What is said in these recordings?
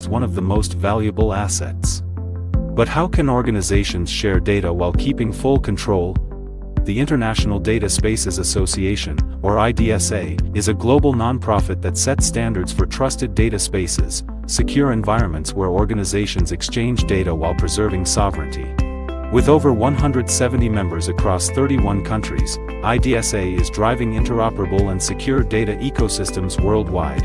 one of the most valuable assets. But how can organizations share data while keeping full control? The International Data Spaces Association, or IDSA, is a global nonprofit that sets standards for trusted data spaces, secure environments where organizations exchange data while preserving sovereignty. With over 170 members across 31 countries, IDSA is driving interoperable and secure data ecosystems worldwide.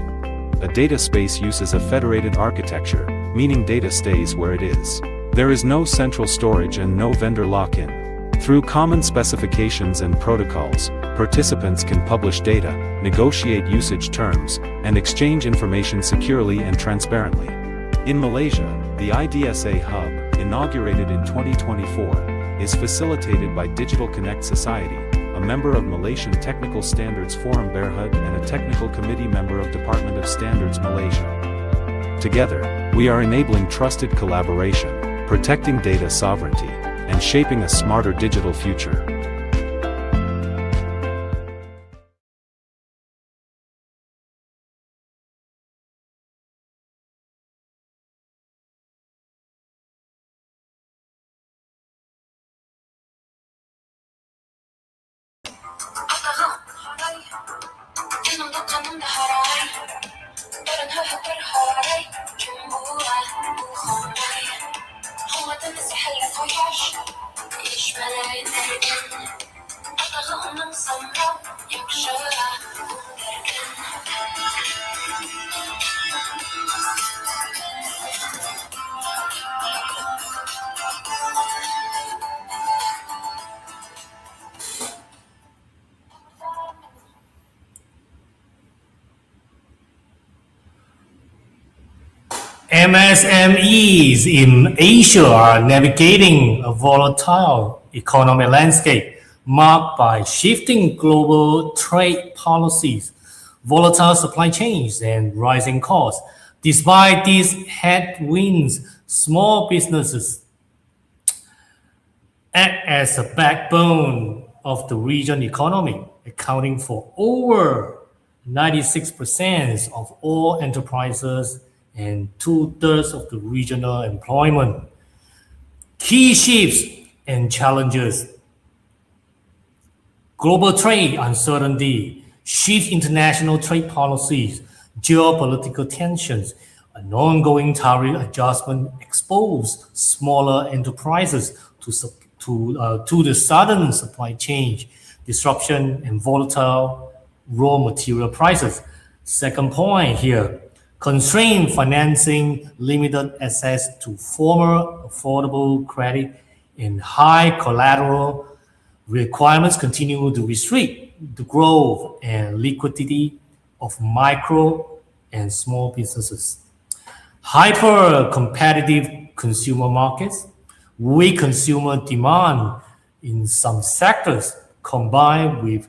A data space uses a federated architecture, meaning data stays where it is. There is no central storage and no vendor lock-in. Through common specifications and protocols, participants can publish data, negotiate usage terms, and exchange information securely and transparently. In Malaysia, the IDSA Hub, inaugurated in 2024, is facilitated by Digital Connect Society, a member of Malaysian Technical Standards Forum Berhad and a technical committee member of Department of Standards Malaysia. Together, we are enabling trusted collaboration, protecting data sovereignty, and shaping a smarter digital future. MSMEs in Asia are navigating a volatile economic landscape marked by shifting global trade policies, volatile supply chains, and rising costs. Despite these headwinds, small businesses act as a backbone of the region economy, accounting for over 96% of all enterprises and 2/3 of the regional employment. Key shifts and challenges: global trade uncertainty, shift international trade policies, geopolitical tensions, an ongoing tariff adjustment expose smaller enterprises to the sudden supply chain disruption and volatile raw material prices. Second point here, constrained financing, limited access to former affordable credit, and high collateral requirements continue to restrict the growth and liquidity of micro and small businesses. Hyper-competitive consumer markets, weak consumer demand in some sectors, combined with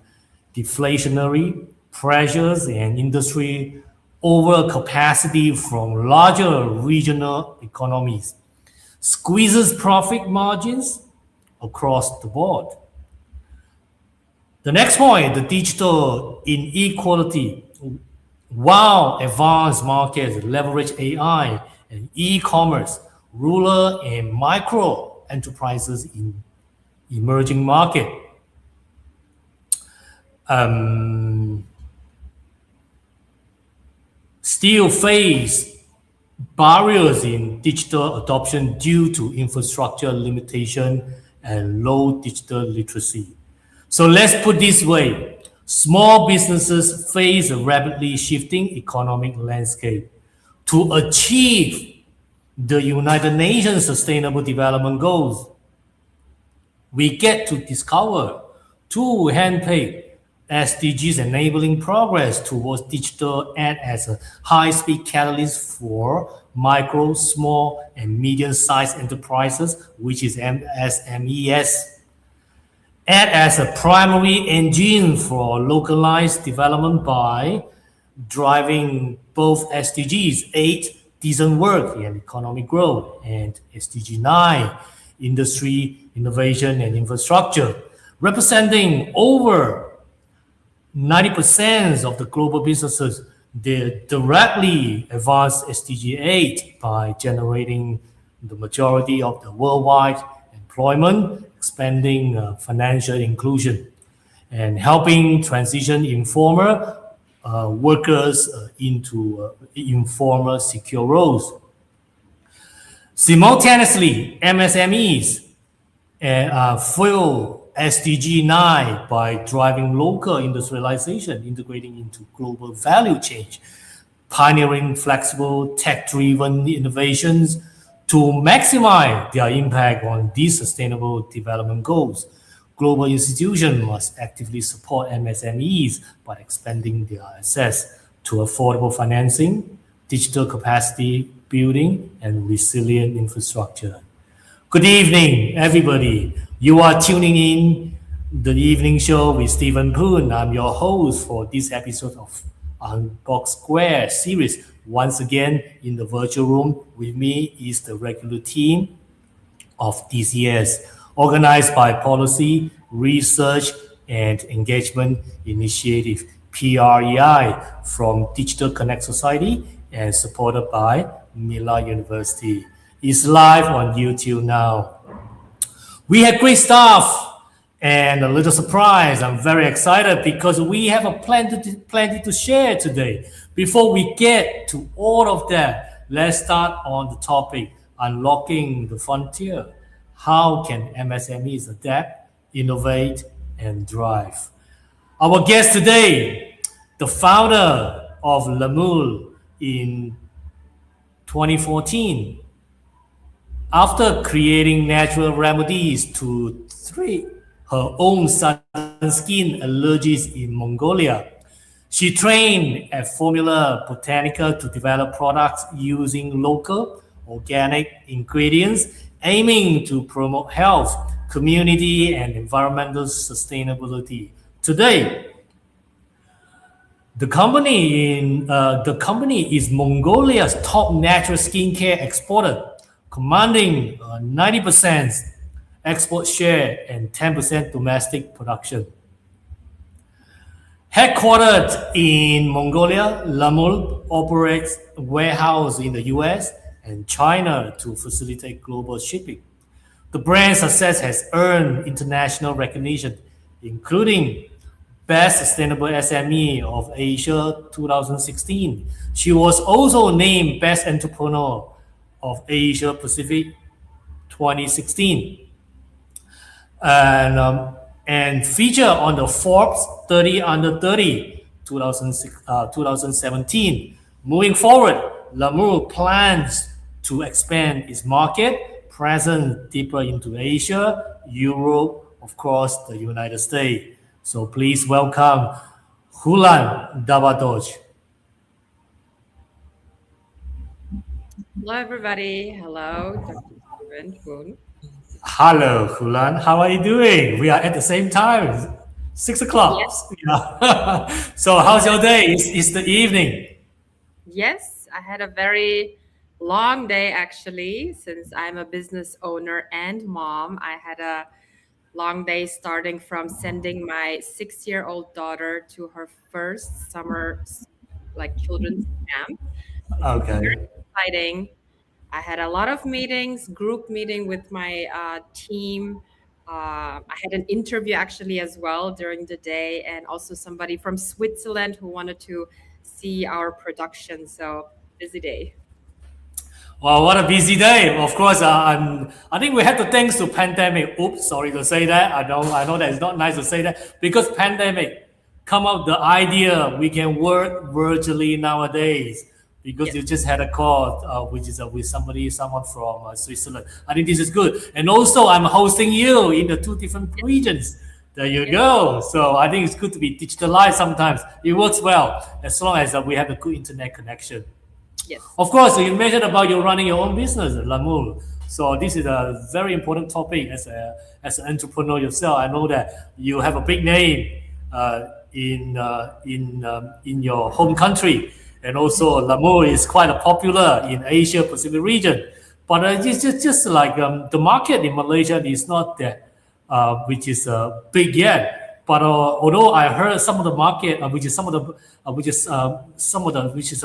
deflationary pressures and industry overcapacity from larger regional economies, squeezes profit margins across the board. The next point, the digital inequality. While advanced markets leverage AI and e-commerce, rural and micro enterprises in emerging markets still face barriers in digital adoption due to infrastructure limitation and low digital literacy. So let's put it this way. Small businesses face a rapidly shifting economic landscape. To achieve the United Nations Sustainable Development Goals, we get to discover two handpicked SDGs enabling progress towards digital act as a high-speed catalyst for micro, small, and medium-sized enterprises, which is MSMEs. Act as a primary engine for localized development by driving both SDGs 8, decent work and economic growth, and SDG 9, industry, innovation, and infrastructure, representing over 90% of the global businesses. They directly advance SDG 8 by generating the majority of the worldwide employment, expanding financial inclusion, and helping transition informal workers into informal secure roles. Simultaneously, MSMEs fuel SDG 9 by driving local industrialization, integrating into global value chain, pioneering flexible tech-driven innovations to maximize their impact on these sustainable development goals. Global institutions must actively support MSMEs by expanding their access to affordable financing, digital capacity building, and resilient infrastructure. Good evening, everybody. You are tuning in the evening show with Stephen Poon. I'm your host for this episode of Unboxed² series. Once again, in the virtual room with me is the regular team of this year's organized by Policy, Research, and Engagement Initiative, PREI, from Digital Connect Society and supported by Mila University. It's live on YouTube now. We had great stuff and a little surprise. I'm very excited because we have a plenty to share today. Before we get to all of that, let's start on the topic, unlocking the frontier. How can MSMEs adapt, innovate, and drive? Our guest today, the founder of Lamul in 2014, after creating natural remedies to treat her own sudden skin allergies in Mongolia, she trained at Formula Botanica to develop products using local organic ingredients, aiming to promote health, community, and environmental sustainability. Today, the company is Mongolia's top natural skincare exporter, commanding 90% export share and 10% domestic production. Headquartered in Mongolia, Lamul operates a warehouse in the US and China to facilitate global shipping. The brand's success has earned international recognition, including Best Sustainable SME of Asia 2016. She was also named Best Entrepreneur of Asia Pacific 2016 and featured on the Forbes 30 Under 30 2017. Moving forward, Lamul plans to expand its market presence deeper into Asia, Europe, of course, the United States. So please welcome Hulan Davadoj. Hello, everybody. Hello, Dr. Stephen Poon. Hello, Hulan. How are you doing? We are at the same time, 6 o'clock. Yes. Yeah. So how's your day? It's the evening. Yes, I had a very long day, actually, since I'm a business owner and mom. I had a long day starting from sending my 6-year-old daughter to her first summer children's camp. Okay. Very exciting. I had a lot of meetings, group meeting with my team. I had an interview actually as well during the day, and also somebody from Switzerland who wanted to see our production. So busy day. Wow, what a busy day! Of course, I think we have to thanks to pandemic. Oops, sorry to say that. I know that it's not nice to say that because pandemic come up the idea we can work virtually nowadays. Because Yes. you just had a call, which is with someone from Switzerland. I think this is good. And also, I'm hosting you in the 2 different regions. There you go. So I think it's good to be digitalized sometimes. It works well as long as we have a good internet connection. Yes. Of course, you mentioned about you running your own business, Lamul. So this is a very important topic as an entrepreneur yourself. I know that you have a big name in your home country. And also, Lamul is quite popular in Asia Pacific region. But it's just like the market in Malaysia is not that which is big yet. But although I heard some of the market, which is a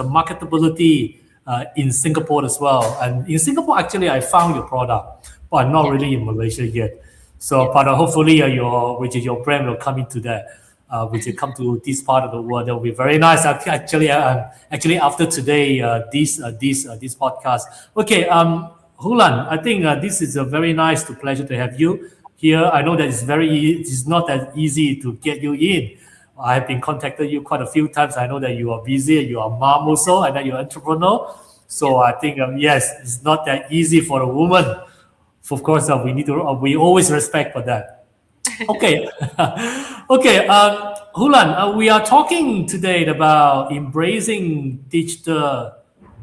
marketability in Singapore as well. And in Singapore, actually, I found your product, but not Yes, really in Malaysia yet. So, yes, but hopefully, your brand will come into that. Which will come to this part of the world, that will be very nice. Actually, after today, this podcast. Okay, Hulan, I think this is a very nice to pleasure to have you here. I know that it's not that easy to get you in. I have been contacted you quite a few times. I know that you are busy, you are a mom also, and that you're an entrepreneur. yes. So I think yes, it's not that easy for a woman. Of course, we always respect for that. Okay, okay. Hulan, we are talking today about embracing digital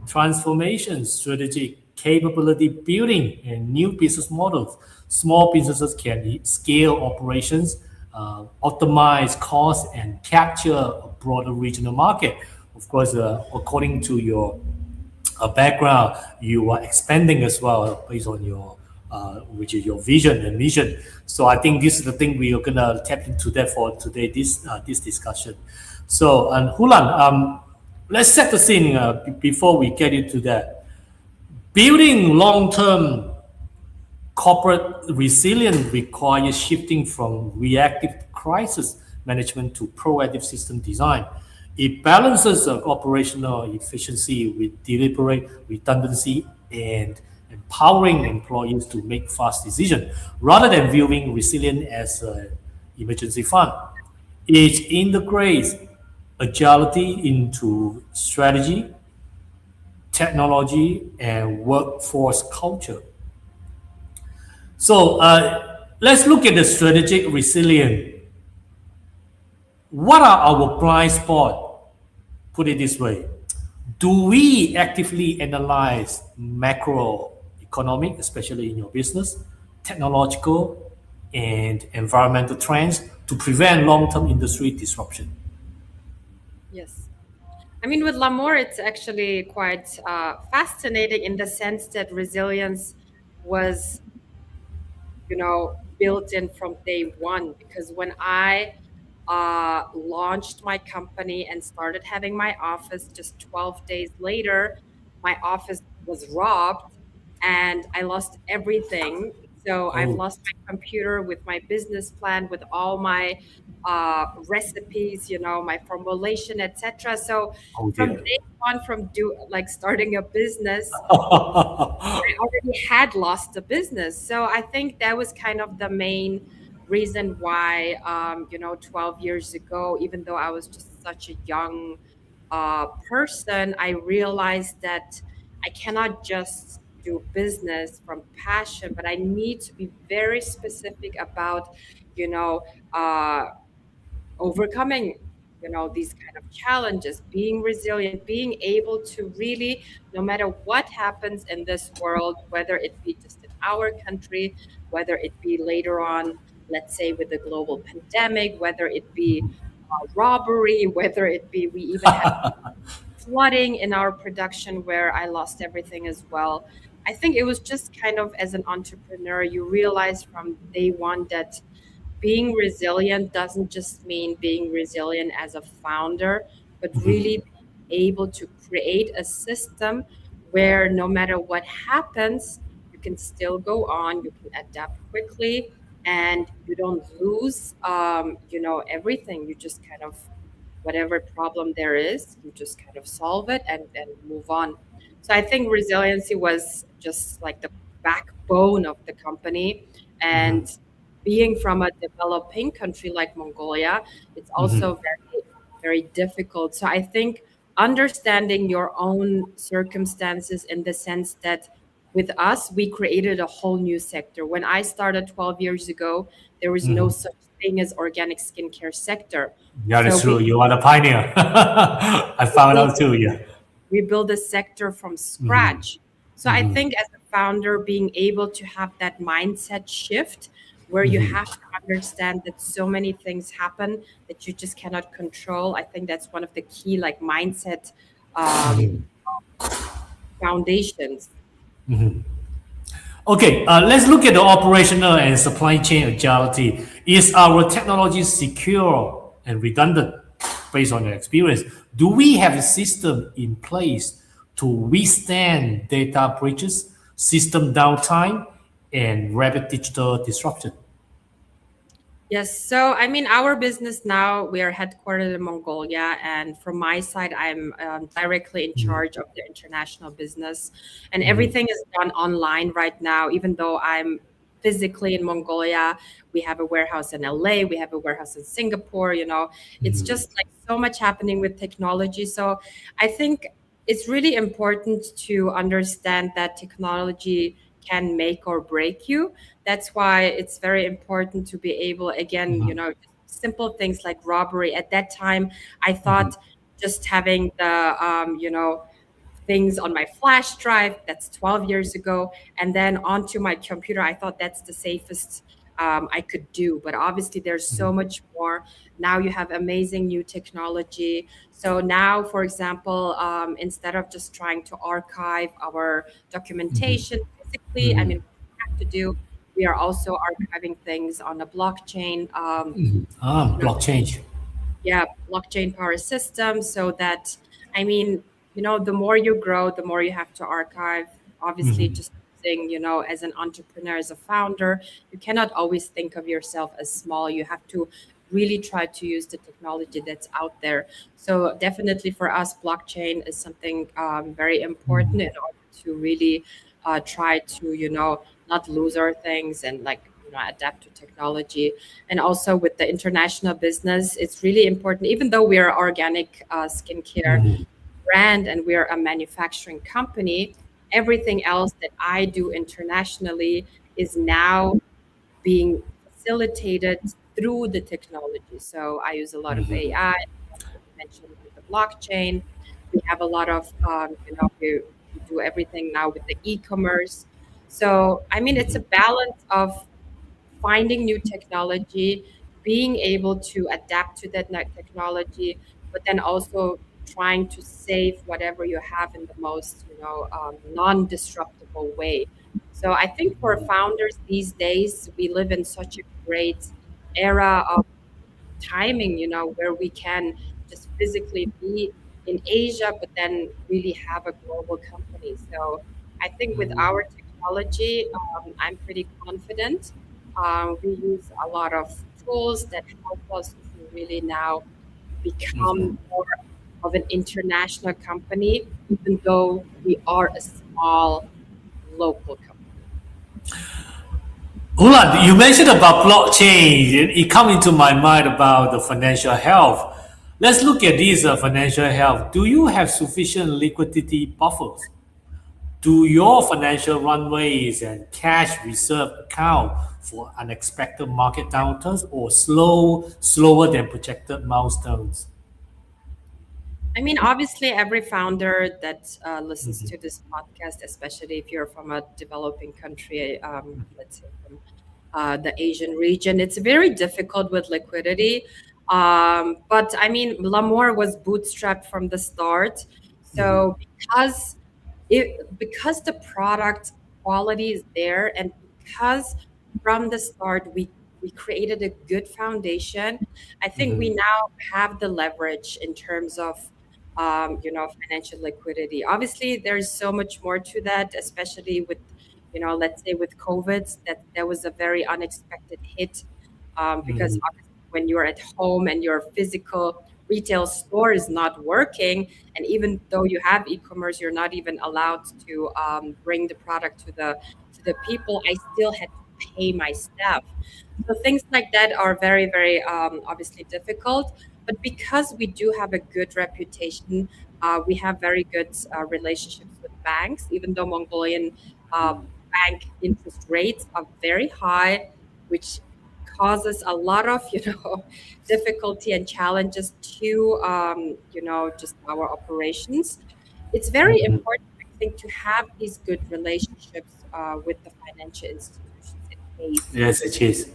transformation, strategic capability building, and new business models. Small businesses can scale operations, optimize costs, and capture a broader regional market. Of course, according to your background, you are expanding as well based on your which is your vision and mission. So I think this is the thing we are gonna tap into that for today this discussion. So and Hulan, let's set the scene before we get into that. Building long-term corporate resilience requires shifting from reactive crisis management to proactive system design. It balances operational efficiency with deliberate redundancy and empowering employees to make fast decisions rather than viewing resilience as an emergency fund. It integrates agility into strategy, technology, and workforce culture. So let's look at the strategic resilience. What are our blind spots? Put it this way. Do we actively analyze macroeconomic, especially in your business, technological, and environmental trends to prevent long-term industry disruption? Yes. I mean, with L'Amour, it's actually quite fascinating in the sense that resilience was, built in from day one. Because when I launched my company and started having my office, just 12 days later, my office was robbed and I lost everything. So I've Oh, lost my computer with my business plan, with all my recipes, my formulation, etc. So oh from dear. day one, from starting a business, I already had lost the business. So I think that was kind of the main reason why, 12 years ago, even though I was just such a young person, I realized that I cannot just do business from passion, but I need to be very specific about, you know, uh, overcoming these kind of challenges, being resilient, being able to really, no matter what happens in this world, whether it be just in our country, whether it be later on, let's say with the global pandemic, whether it be robbery, whether it be we even had flooding in our production where I lost everything as well. I think it was just kind of, as an entrepreneur, you realize from day one that being resilient doesn't just mean being resilient as a founder, but really being able to create a system where no matter what happens, you can still go on, you can adapt quickly, and you don't lose, everything. You just kind of, whatever problem there is, you just kind of solve it and move on. So I think resiliency was just like the backbone of the company. And being from a developing country like Mongolia, it's also very, very difficult. So I think understanding your own circumstances, in the sense that with us, we created a whole new sector. When I started 12 years ago, there was no such thing as organic skincare sector. Yeah, So that's true. we You are the pioneer. I found built out too. Yeah. we build a sector from scratch. So I think as a founder, being able to have that mindset shift where you have to understand that so many things happen that you just cannot control. I think that's one of the key mindset um, foundations. Okay, let's look at the operational and supply chain agility. Is our technology secure and redundant based on your experience? Do we have a system in place to withstand data breaches, system downtime, and rapid digital disruption? Yes, so I mean, our business now, we are headquartered in Mongolia, and from my side, I'm directly in Mhm, charge of the international business, and mhm, everything is done online right now. Even though I'm physically in Mongolia, we have a warehouse in LA, we have a warehouse in Singapore. It's mhm, just like so much happening with technology. So I think it's really important to understand that technology can make or break you. That's why it's very important to be able, again, mhm, simple things like robbery. At that time, I mhm, thought just having the things on my flash drive, that's 12 years ago, and then onto my computer, I thought that's the safest I could do. But obviously, there's so mhm, much more. Now you have amazing new technology. So now, for example, instead of just trying to archive our mhm, documentation physically, I mhm, mean, what we have to do, we are also archiving things on a blockchain. mhm. You know, Blockchain. yeah, blockchain power system, so that, I mean, the more you grow, the more you have to archive. Obviously, Mhm, just using, as an entrepreneur, as a founder, you cannot always think of yourself as small. You have to really try to use the technology that's out there. So definitely for us, blockchain is something very important mhm, in order to really try to, not lose our things, and like, adapt to technology. And also with the international business, it's really important. Even though we are organic skincare mhm, brand and we are a manufacturing company, everything else that I do internationally is now being facilitated through the technology. So I use a lot of mhm, AI, like you mentioned with the blockchain. We have a lot of, we do everything now with the e-commerce. So I mean, it's a mhm, balance of finding new technology, being able to adapt to that technology, but then also trying to save whatever you have in the most, non-disruptible way. So I think for founders these days, we live in such a great era of timing, where we can just physically be in Asia, but then really have a global company. So I think with mhm, our technology, I'm pretty confident. We use a lot of tools that help us to really now become mhm. more of an international company, even though we are a small local company. Ulan, you mentioned about blockchain. It come into my mind about the financial health. Let's look at this financial health. Do you have sufficient liquidity buffers? Do your financial runways and cash reserve account for unexpected market downturns or slower than projected milestones? I mean, obviously, every founder that listens Mhm, to this podcast, especially if you're from a developing country, let's say from the Asian region, it's very difficult with liquidity. But I mean, Lamore was bootstrapped from the start. mhm, So because the product quality is there, and because from the start we created a good foundation, I think we mhm, now have the leverage in terms of financial liquidity. Obviously, there's so much more to that, especially with, let's say with COVID, that there was a very unexpected hit, because mhm, obviously when you're at home and your physical retail store is not working, and even though you have e-commerce, you're not even allowed to bring the product to the people. I still had to pay my staff. So things like that are very, very obviously difficult. But because we do have a good reputation, we have very good relationships with banks, even though Mongolian uh, bank interest rates are very high, which causes a lot of, difficulty and challenges to, just our operations. It's very mhm. important, I think, to have these good relationships with the financial institutions in case Yes, it is.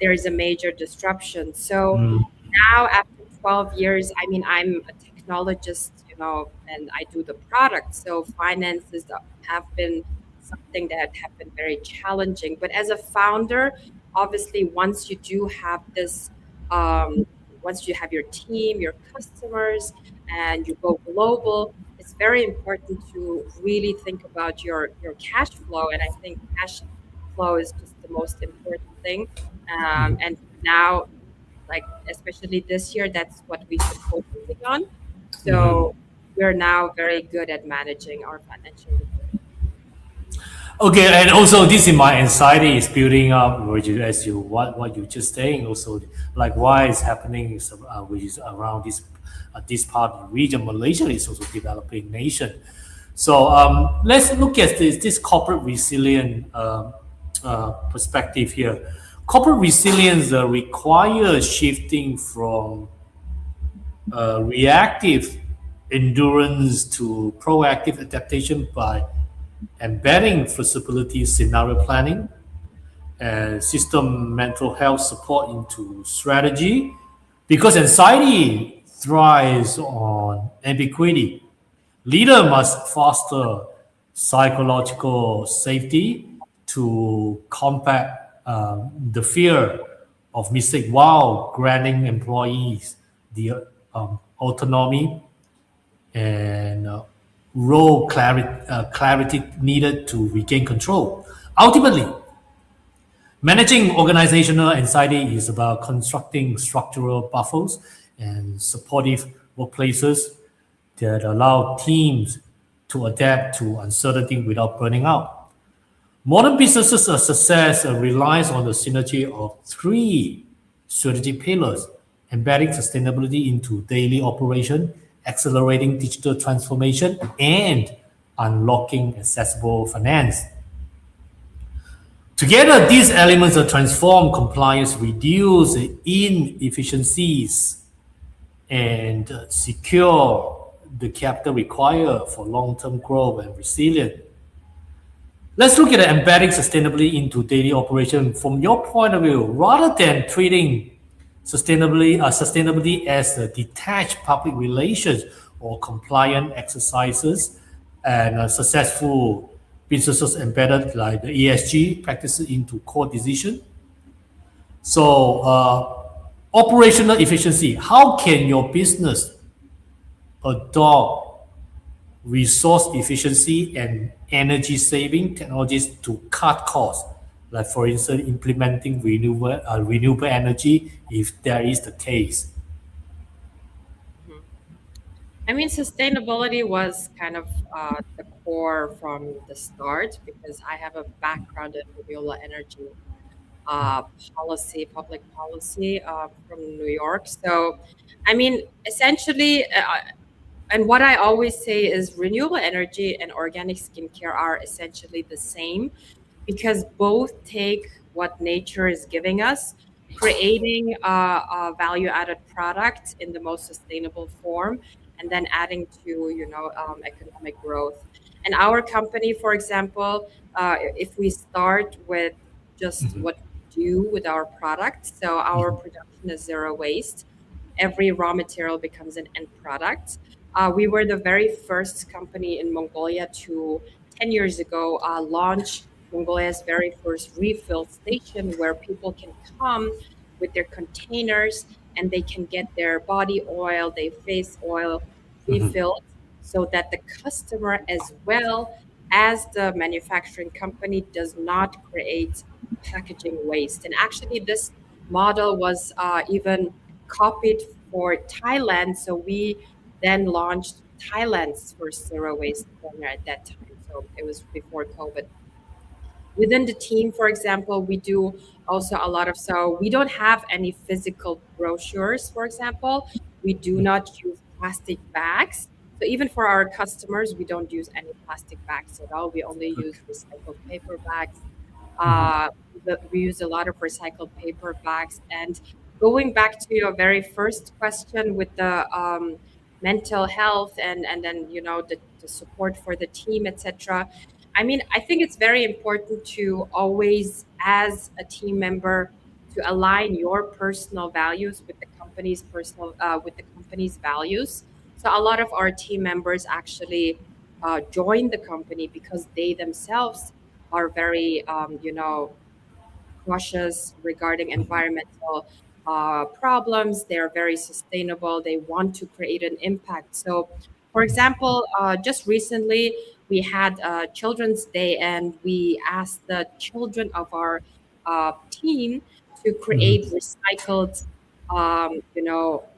there is a major disruption. So Mm, now, after 12 years, I mean, I'm a technologist, and I do the product. So finances have been something that have been very challenging. But as a founder, obviously, once you do have this, um, once you have your team, your customers, and you go global, it's very important to really think about your cash flow. And I think cash flow is just the most important thing. And now, like especially this year, that's what we've been focusing on. So we're now very good at managing our financial liquidity. Okay, and also this in my anxiety is building up, which is as you what you just saying. Also, like why is happening is which is around this part of the region. Malaysia is also developing nation. So let's look at this corporate resilience perspective here. Corporate resilience requires shifting from reactive endurance to proactive adaptation by embedding flexibility, scenario planning, and system mental health support into strategy, because anxiety thrives on ambiguity. Leader must foster psychological safety to combat the fear of mistake while granting employees the autonomy and clarity needed to regain control. Ultimately, managing organizational anxiety is about constructing structural buffers and supportive workplaces that allow teams to adapt to uncertainty without burning out. Modern businesses' success relies on the synergy of three strategic pillars: embedding sustainability into daily operation, accelerating digital transformation, and unlocking accessible finance. Together, these elements transform compliance, reduce inefficiencies, and secure the capital required for long-term growth and resilience. Let's look at embedding sustainability into daily operation from your point of view. Rather than treating sustainability as a detached public relations or compliant exercises, and successful businesses embedded like the ESG practices into core decision. So, operational efficiency. How can your business adopt resource efficiency and energy saving technologies to cut costs? Like, for instance, implementing renewable energy, if there is the case. Mhm. I mean, sustainability was kind of the core from the start because I have a background in renewable energy uh, public policy from New York. So, I mean, essentially, and what I always say is renewable energy and organic skincare are essentially the same because both take what nature is giving us, creating a value added product in the most sustainable form, and then adding to economic growth. And our company, for example, if we start with just what we do with our product, so our production is zero waste. Every raw material becomes an end product. We were the very first company in Mongolia to 10 years ago launch Mongolia's very first refill station where people can come with their containers and they can get their body oil, their face oil refilled so that the customer as well as the manufacturing company does not create packaging waste. And actually, this model was even copied for Thailand. So we then launched Thailand's first zero waste corner at that time. So it was before COVID. Within the team, for example, we do also a lot of, so we don't have any physical brochures, for example. We do not use plastic bags. So even for our customers, we don't use any plastic bags at all. We only use recycled paper bags. Uh, we use a lot of recycled paper bags. And going back to your very first question with the mental health and then the support for the team, etc. I mean, I think it's very important to always, as a team member, to align your personal values with the company's values. So a lot of our team members actually join the company because they themselves are very, cautious regarding environmental problems. They're very sustainable. They want to create an impact. So, for example, just recently we had Children's Day, and we asked the children of our team to create Mhm. recycled,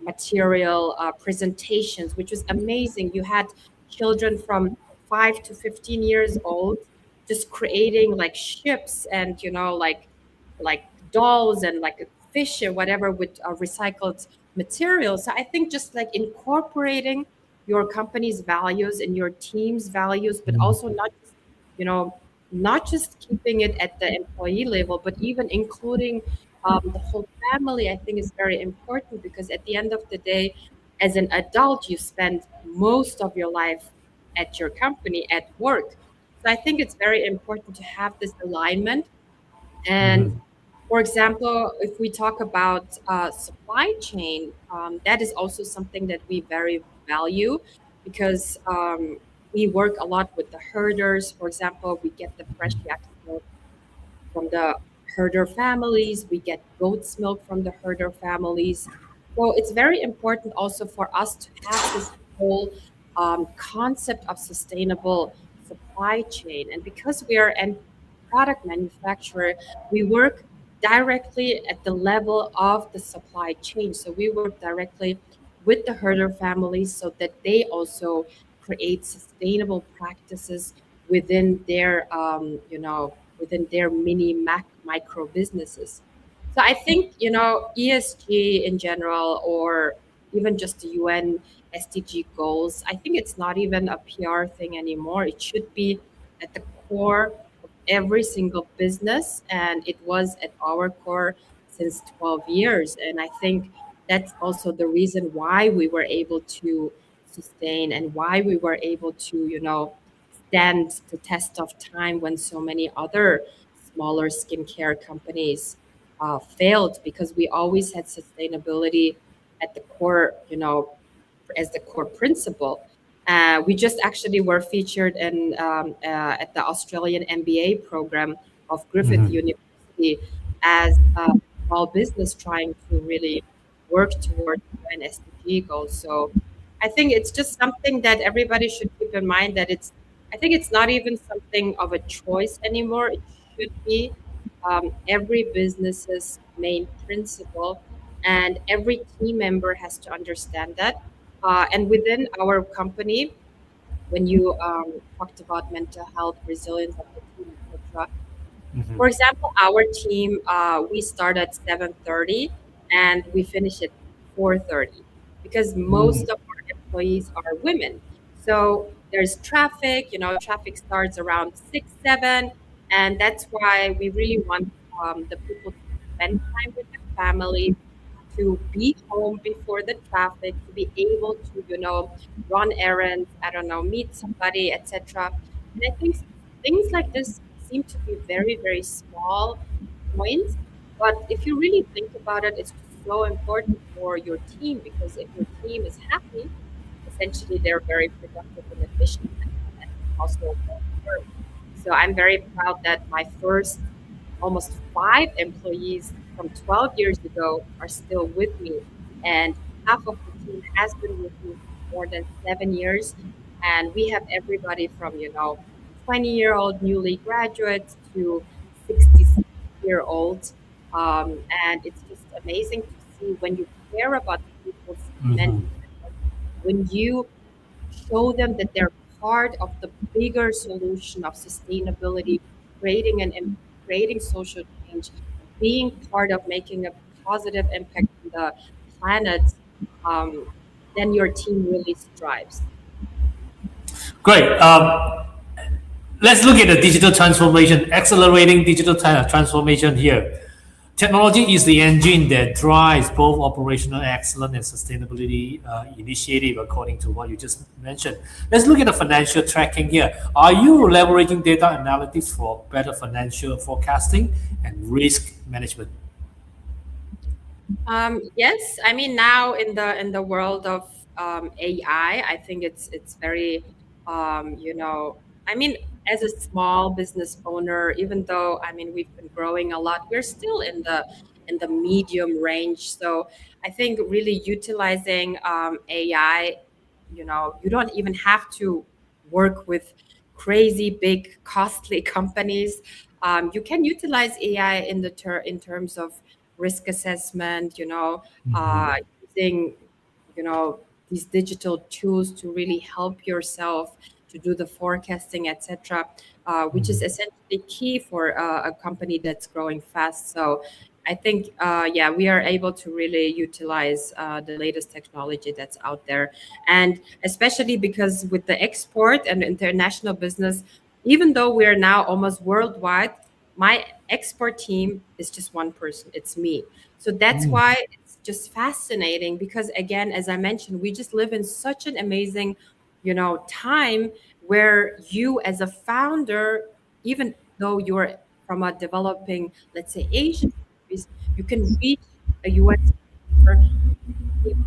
material presentations, which was amazing. You had children from 5 to 15 years old just creating like ships and like dolls and like a fish or whatever with recycled materials. So I think just like incorporating your company's values and your team's values, but also you know, not just keeping it at the employee level, but even including the whole family, I think is very important because at the end of the day, as an adult, you spend most of your life at your company, at work. So I think it's very important to have this alignment. And Mhm. for example, if we talk about supply chain, that is also something that we very value because we work a lot with the herders. For example, we get the fresh yak milk from the herder families. We get goat's milk from the herder families. So it's very important also for us to have this whole concept of sustainable supply chain. And because we are an product manufacturer, we work directly at the level of the supply chain. So we work directly with the herder families so that they also create sustainable practices within their, within their micro businesses. So I think, ESG in general, or even just the UN SDG goals, I think it's not even a PR thing anymore. It should be at the core of every single business. And it was at our core since 12 years. And I think that's also the reason why we were able to sustain and why we were able to, stand the test of time when so many other smaller skincare companies failed, because we always had sustainability at the core, as the core principle. We just actually were featured at the Australian MBA program of Griffith Mhm. University as a small business trying to really work towards UN SDG goals. So I think it's just something that everybody should keep in mind, that I think it's not even something of a choice anymore. It should be every business's main principle, and every team member has to understand that. And within our company, when you talked about mental health, resilience of the team, etc. Mhm. For example, our team, we start at 7:30 and we finish at 4:30 because Mm. most of our employees are women. So there's traffic, traffic starts around 6, 7, and that's why we really want the people to spend time with their families, to be home before the traffic, to be able to, run errands, I don't know, meet somebody, etc. And I think things like this seem to be very, very small points. But if you really think about it, it's just so important for your team, because if your team is happy, essentially they're very productive and efficient, and also well. So I'm very proud that my first almost 5 employees from 12 years ago are still with me, and half of the team has been with me for more than 7 years. And we have everybody from 20-year-old newly graduates to 66-year-olds. And it's just amazing to see when you care about people's mental Mhm. health, when you show them that they're part of the bigger solution of sustainability, creating creating social change, being part of making a positive impact on the planet. um, then your team really strives. Great. Let's look at the digital transformation, accelerating digital transformation here. Technology is the engine that drives both operational excellence and sustainability initiative, according to what you just mentioned. Let's look at the financial tracking here. Are you leveraging data analytics for better financial forecasting and risk management? Yes, I mean, now in the world of AI, I think it's very, I mean, as a small business owner, even though I mean we've been growing a lot, we're still in the medium range. So I think really utilizing AI, you don't even have to work with crazy big costly companies. You can utilize AI in terms of risk assessment, using you know these digital tools to really help yourself to do the forecasting, etc., which is essentially key for a company that's growing fast. So I think, yeah, we are able to really utilize the latest technology that's out there. And especially because with the export and international business, even though we're now almost worldwide, my export team is just one person, it's me. So that's why it's just fascinating because, again, as I mentioned, we just live in such an amazing, time where you, as a founder, even though you're from a developing, let's say, Asian countries, you can reach a US customer using digital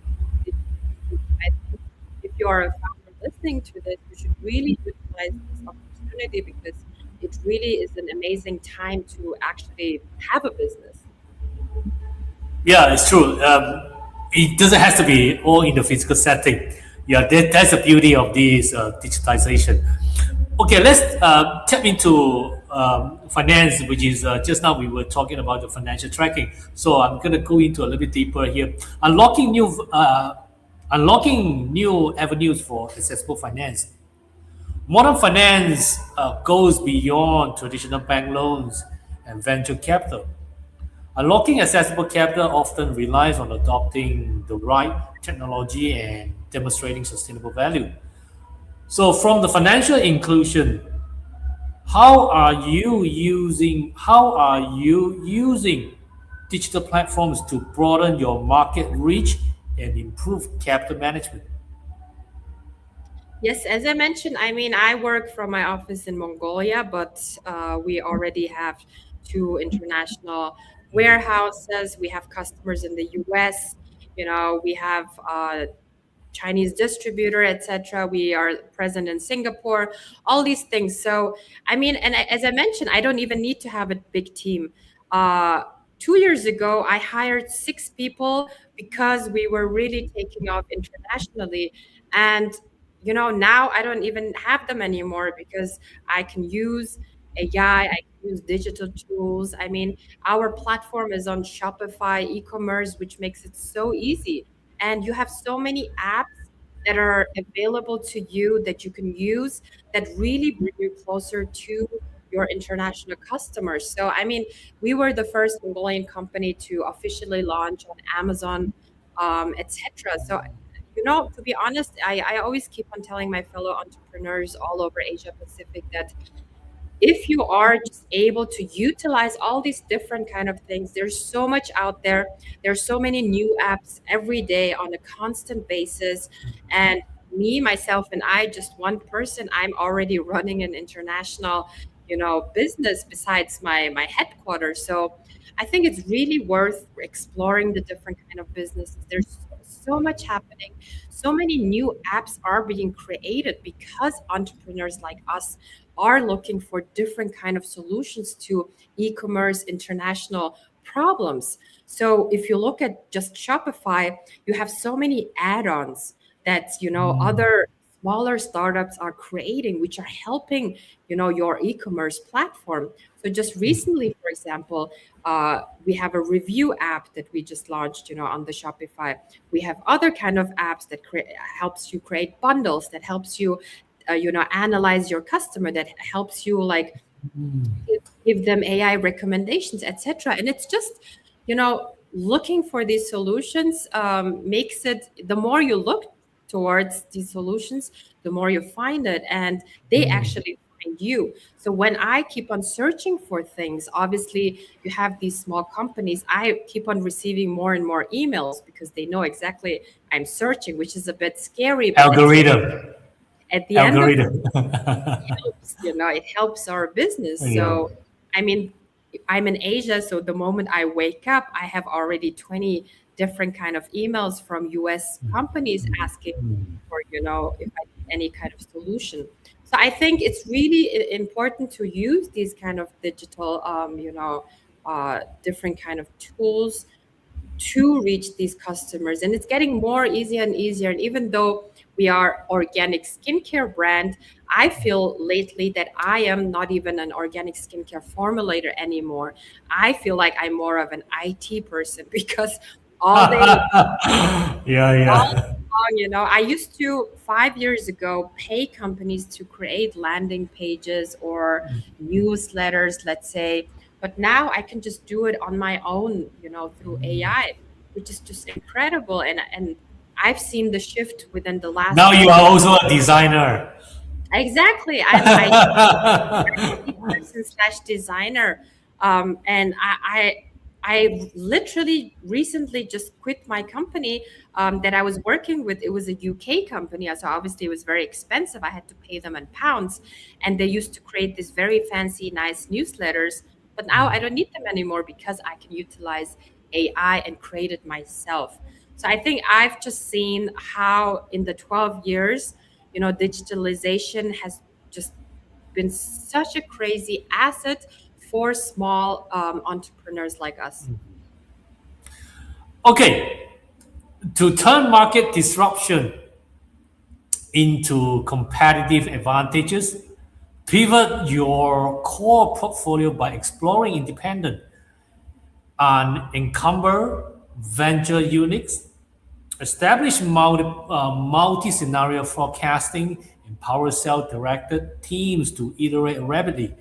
tools. I think if you are a founder listening to this, you should really utilize this opportunity because it really is an amazing time to actually have a business. Yeah, it's true. It doesn't have to be all in the physical setting. Yeah, that's the beauty of this digitization. Okay, let's tap into finance, which is just now we were talking about the financial tracking. So I'm going to go into a little bit deeper here. Unlocking new avenues for accessible finance. Modern finance goes beyond traditional bank loans and venture capital. Unlocking accessible capital often relies on adopting the right technology and demonstrating sustainable value. So, from the financial inclusion, how are you using digital platforms to broaden your market reach and improve capital management? Yes, as I mentioned, I mean, I work from my office in Mongolia, but we already have two international warehouses. We have customers in the US. We have Chinese distributor, etc. We are present in Singapore, all these things. So, I mean, and as I mentioned, I don't even need to have a big team. Uh, 2 years ago, I hired 6 people because we were really taking off internationally. And, now I don't even have them anymore because I can use AI, I can use digital tools. I mean, our platform is on Shopify e-commerce, which makes it so easy, and you have so many apps that are available to you that you can use that really bring you closer to your international customers. So I mean, we were the first Mongolian company to officially launch on Amazon, etc. So, to be honest, I always keep on telling my fellow entrepreneurs all over Asia Pacific that if you are just able to utilize all these different kind of things, there's so much out there. There's so many new apps every day on a constant basis. And me, myself, and I, just one person, I'm already running an international, business besides my headquarters. So I think it's really worth exploring the different kind of businesses. There's so much happening. So many new apps are being created because entrepreneurs like us are looking for different kind of solutions to e-commerce international problems. So if you look at just Shopify, you have so many add-ons that other smaller startups are creating, which are helping your e-commerce platform. So just recently, for example, we have a review app that we just launched on the Shopify. We have other kind of apps that helps you create bundles, that helps you analyze your customer, that helps you like give them AI recommendations, etc. And it's just, looking for these solutions makes it, the more you look towards these solutions, the more you find it, and they actually find you. So when I keep on searching for things, obviously you have these small companies, I keep on receiving more and more emails because they know exactly I'm searching, which is a bit scary, but Algorithm. at the end of Algorithm. helps, it helps our business. Yeah. So, I mean, I'm in Asia, so the moment I wake up, I have already 20 different kind of emails from US companies asking for, if I need any kind of solution. So So I think it's really important to use these kind of digital, different kind of tools to reach these customers, and it's getting more easier and easier. And even though we are organic skincare brand, I feel lately that I am not even an organic skincare formulator anymore. I feel like I'm more of an IT person because all day Yeah, all yeah. day long, I used to 5 years ago pay companies to create landing pages or newsletters, let's say. But now I can just do it on my own, through AI, which is just incredible. And I've seen the shift within the last Now you 2 years. are also a designer. Exactly. I'm an IT person slash designer. And I literally recently just quit my company that I was working with. It was a UK company, so obviously it was very expensive. I had to pay them in pounds, and they used to create these very fancy, nice newsletters. But now I don't need them anymore because I can utilize AI and create it myself. So I think I've just seen how in the 12 years, digitalization has just been such a crazy asset for small entrepreneurs like us. Okay, to turn market disruption into competitive advantages, pivot your core portfolio by exploring independent and encumber venture units. Establish multi-scenario forecasting, empower self-directed teams to iterate rapidly,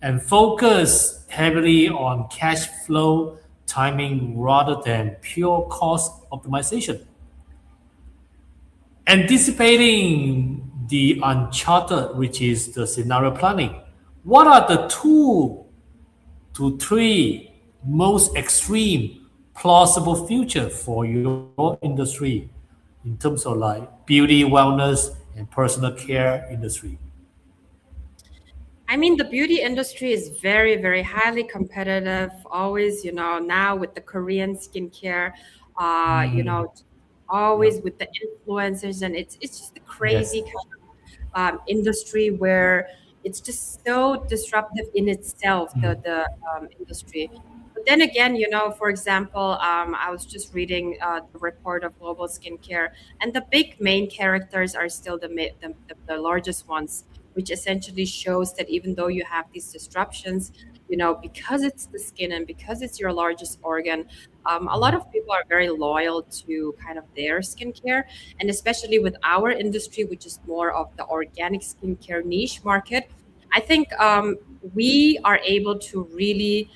and focus heavily on cash flow timing rather than pure cost optimization. Anticipating the uncharted, which is the scenario planning. What are the 2 to 3 most extreme plausible future for your industry in terms of like beauty, wellness, and personal care industry? I mean, the beauty industry is very, very highly competitive. Always, now with the Korean skincare, Mm, yep. always with the influencers, and it's just a Yes. crazy kind of industry where it's just so disruptive in itself. The industry. But then again, for example, I was just reading the report of global skincare, and the big main characters are still the largest ones, which essentially shows that even though you have these disruptions, because it's the skin and because it's your largest organ, a lot of people are very loyal to kind of their skincare. And especially with our industry, which is more of the organic skincare niche market, I think we are able to really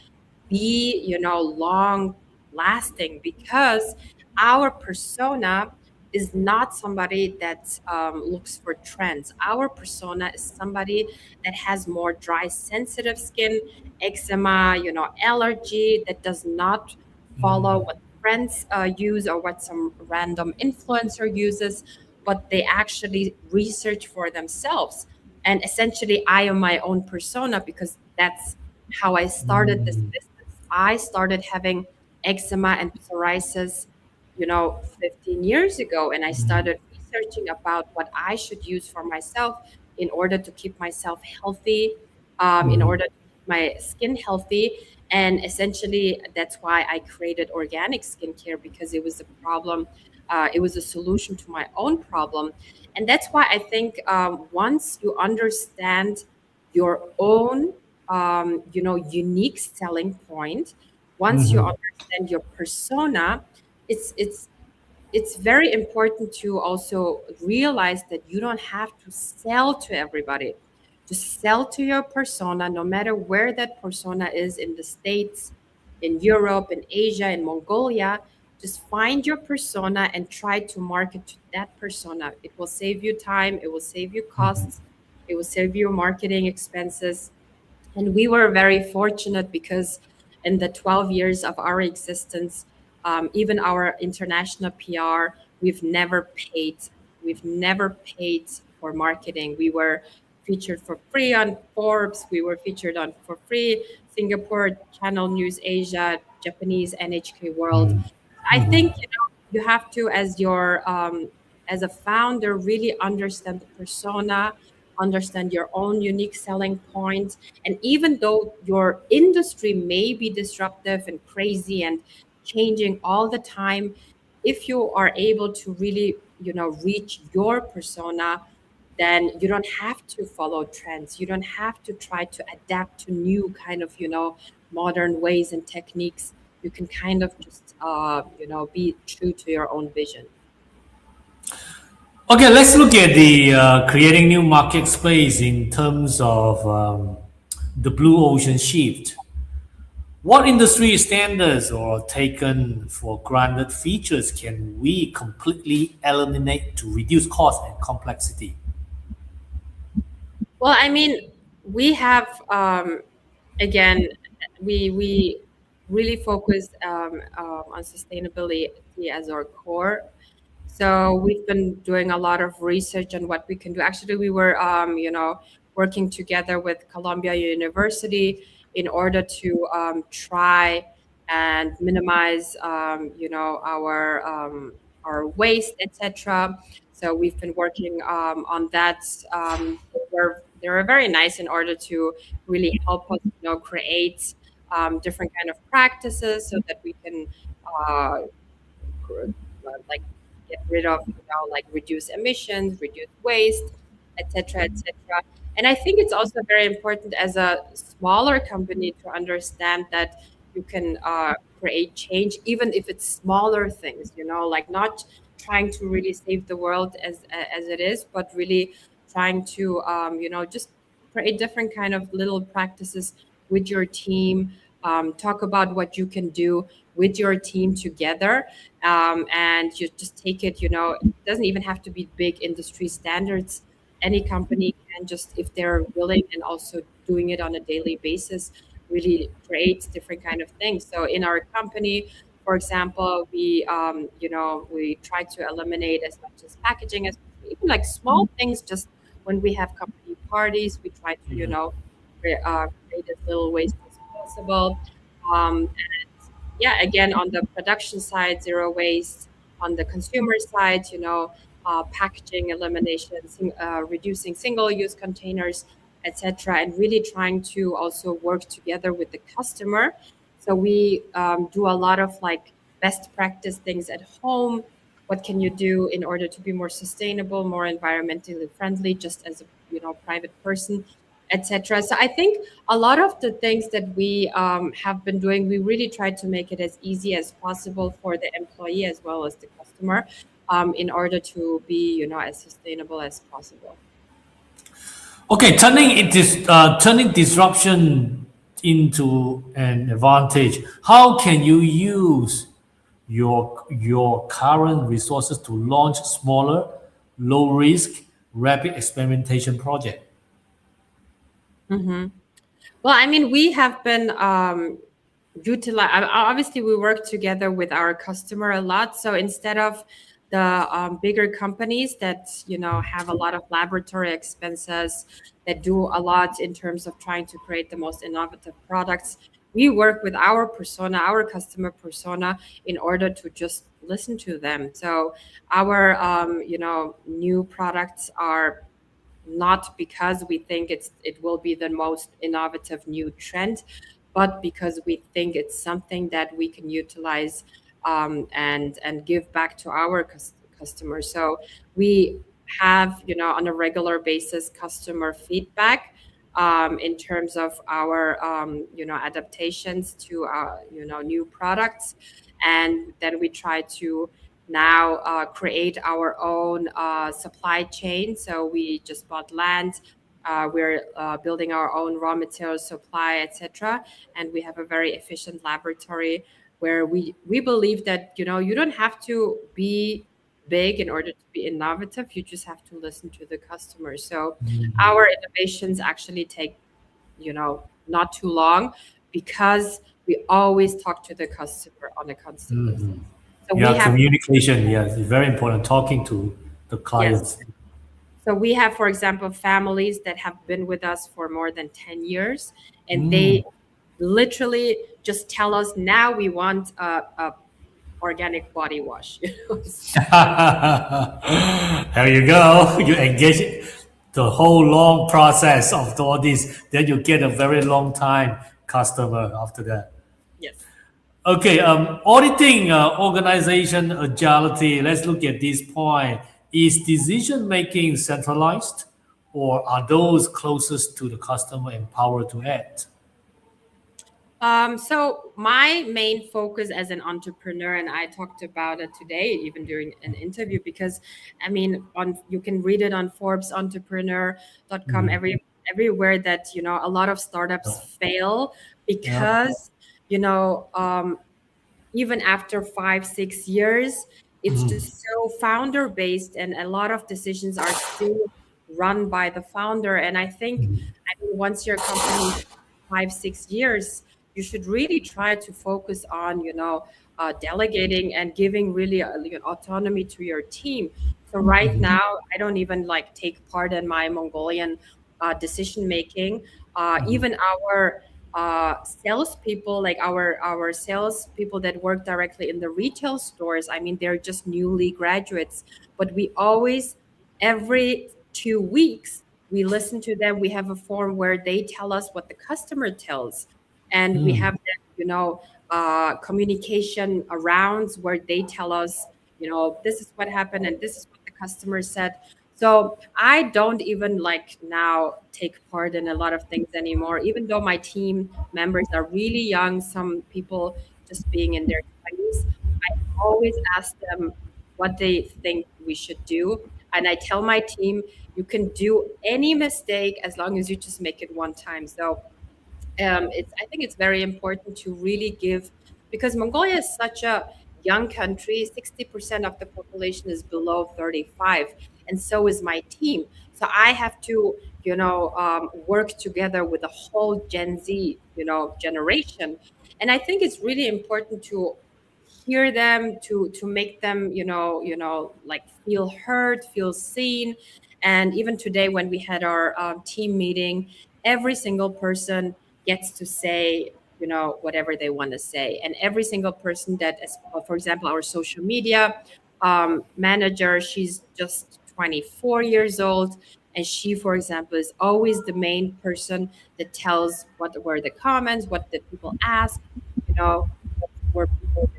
be, long lasting because our persona is not somebody that looks for trends. Our persona is somebody that has more dry, sensitive skin, eczema, allergy, that does not follow what friends use or what some random influencer uses, but they actually research for themselves. And essentially, I am my own persona because that's how I started this business. I started having eczema and psoriasis, 15 years ago, and I started researching about what I should use for myself in order to keep myself healthy, in order to keep my skin healthy. And essentially, that's why I created organic skincare because it was a problem. It was a solution to my own problem. And that's why I think once you understand your own, unique selling point, once you understand your persona, it's it's very important to also realize that you don't have to sell to everybody. Just sell to your persona, no matter where that persona is, in the States, in Europe, in Asia, in Mongolia. Just find your persona and try to market to that persona. It will save you time, it will save you costs, it will save you marketing expenses. And we were very fortunate because in the 12 years of our existence, even our international PR, we've never paid. We've never paid for marketing. We were featured for free on Forbes. We were featured on for free Singapore Channel News Asia, Japanese NHK World. I think you have to, as a founder, really understand the persona, understand your own unique selling points. And even though your industry may be disruptive and crazy and changing all the time, if you are able to really, reach your persona, then you don't have to follow trends. You don't have to try to adapt to new kind of, modern ways and techniques. You can kind of just, be true to your own vision. Okay, let's look at the creating new market space in terms of the blue ocean shift. What industry standards or taken for granted features can we completely eliminate to reduce cost and complexity? Well, I mean, we have again, we really focus on sustainability as our core. So we've been doing a lot of research on what we can do. Actually, we were, working together with Columbia University in order to try and minimize, our waste, etc. So we've been working on that. They're very nice in order to really help us, create different kind of practices so that we can uh, like get rid of, like reduce emissions, reduce waste, etc., etc. And I think it's also very important as a smaller company to understand that you can create change, even if it's smaller things, like not trying to really save the world as it is, but really trying to, just create different kind of little practices with your team. Talk about what you can do with your team together, and you just take it. It doesn't even have to be big industry standards. Any company can just, if they're willing and also doing it on a daily basis, really create different kind of things. So in our company, for example, we try to eliminate as much as packaging as even like small things. Just when we have company parties, we try to, create as little waste as possible. And yeah, again, on the production side, zero waste. On the consumer side, packaging elimination, reducing single-use containers, etc., and really trying to also work together with the customer. So we do a lot of like best practice things at home. What can you do in order to be more sustainable, more environmentally friendly, just as a private person, etc. So I think a lot of the things that we have been doing, we really try to make it as easy as possible for the employee as well as the customer, in order to be as sustainable as possible. Okay, turning disruption into an advantage. How can you use your current resources to launch smaller, low risk, rapid experimentation project? Hmm. Well, I mean, we have been utilize. Obviously, we work together with our customer a lot. So instead of the bigger companies that have a lot of laboratory expenses, that do a lot in terms of trying to create the most innovative products, we work with our persona, our customer persona, in order to just listen to them. So our new products are not because we think it will be the most innovative new trend, but because we think it's something that we can utilize, and give back to our customers. So we have, on a regular basis, customer feedback, in terms of our adaptations to new products, and then we try to now create our own supply chain. So we just bought land. We're building our own raw material supply, etc. And we have a very efficient laboratory where we believe that you don't have to be big in order to be innovative. You just have to listen to the customer. So our innovations actually take not too long, because we always talk to the customer on a constant basis. So we Yeah, have communication. Yes, it's very important. Talking to the Yes. clients. So we have, for example, families that have been with us for more than 10 years, and Mm. they literally just tell us, now we want a organic body wash. There you go. You engage. the whole long process of all this, then you get a very long time customer after that. Yes. Okay, auditing organization agility. Let's look at this point. Is decision making centralized, or are those closest to the customer empowered to act? So my main focus as an entrepreneur, and I talked about it today, even during an interview, because I mean, on you can read it on Forbes Entrepreneur.com everywhere that a lot of startups fail Yeah. because you know even after 5 6 years it's just so founder based and a lot of decisions are still run by the founder. And I think, I mean, once your company is 5 6 years, you should really try to focus on delegating and giving really autonomy to your team. So right now I don't even like take part in my Mongolian decision making. Even our salespeople, like our salespeople that work directly in the retail stores. I mean, they're just newly graduates, but we always, every 2 weeks, we listen to them. We have a forum where they tell us what the customer tells, and we have that, communication arounds where they tell us, this is what happened and this is what the customer said. So I don't even like now take part in a lot of things anymore, even though my team members are really young, some people just being in their 20s. I always ask them what they think we should do. And I tell my team, you can do any mistake as long as you just make it one time. So I think it's very important to really give, because Mongolia is such a young country. 60% of the population is below 35, and so is my team. So I have to, work together with the whole Gen Z, generation. And I think it's really important to hear them, to make them, like feel heard, feel seen. And even today when we had our team meeting, every single person gets to say, whatever they want to say. And every single person that is, for example, our social media manager, she's just 24 years old, and she, for example, is always the main person that tells what were the comments, what did people ask, what were people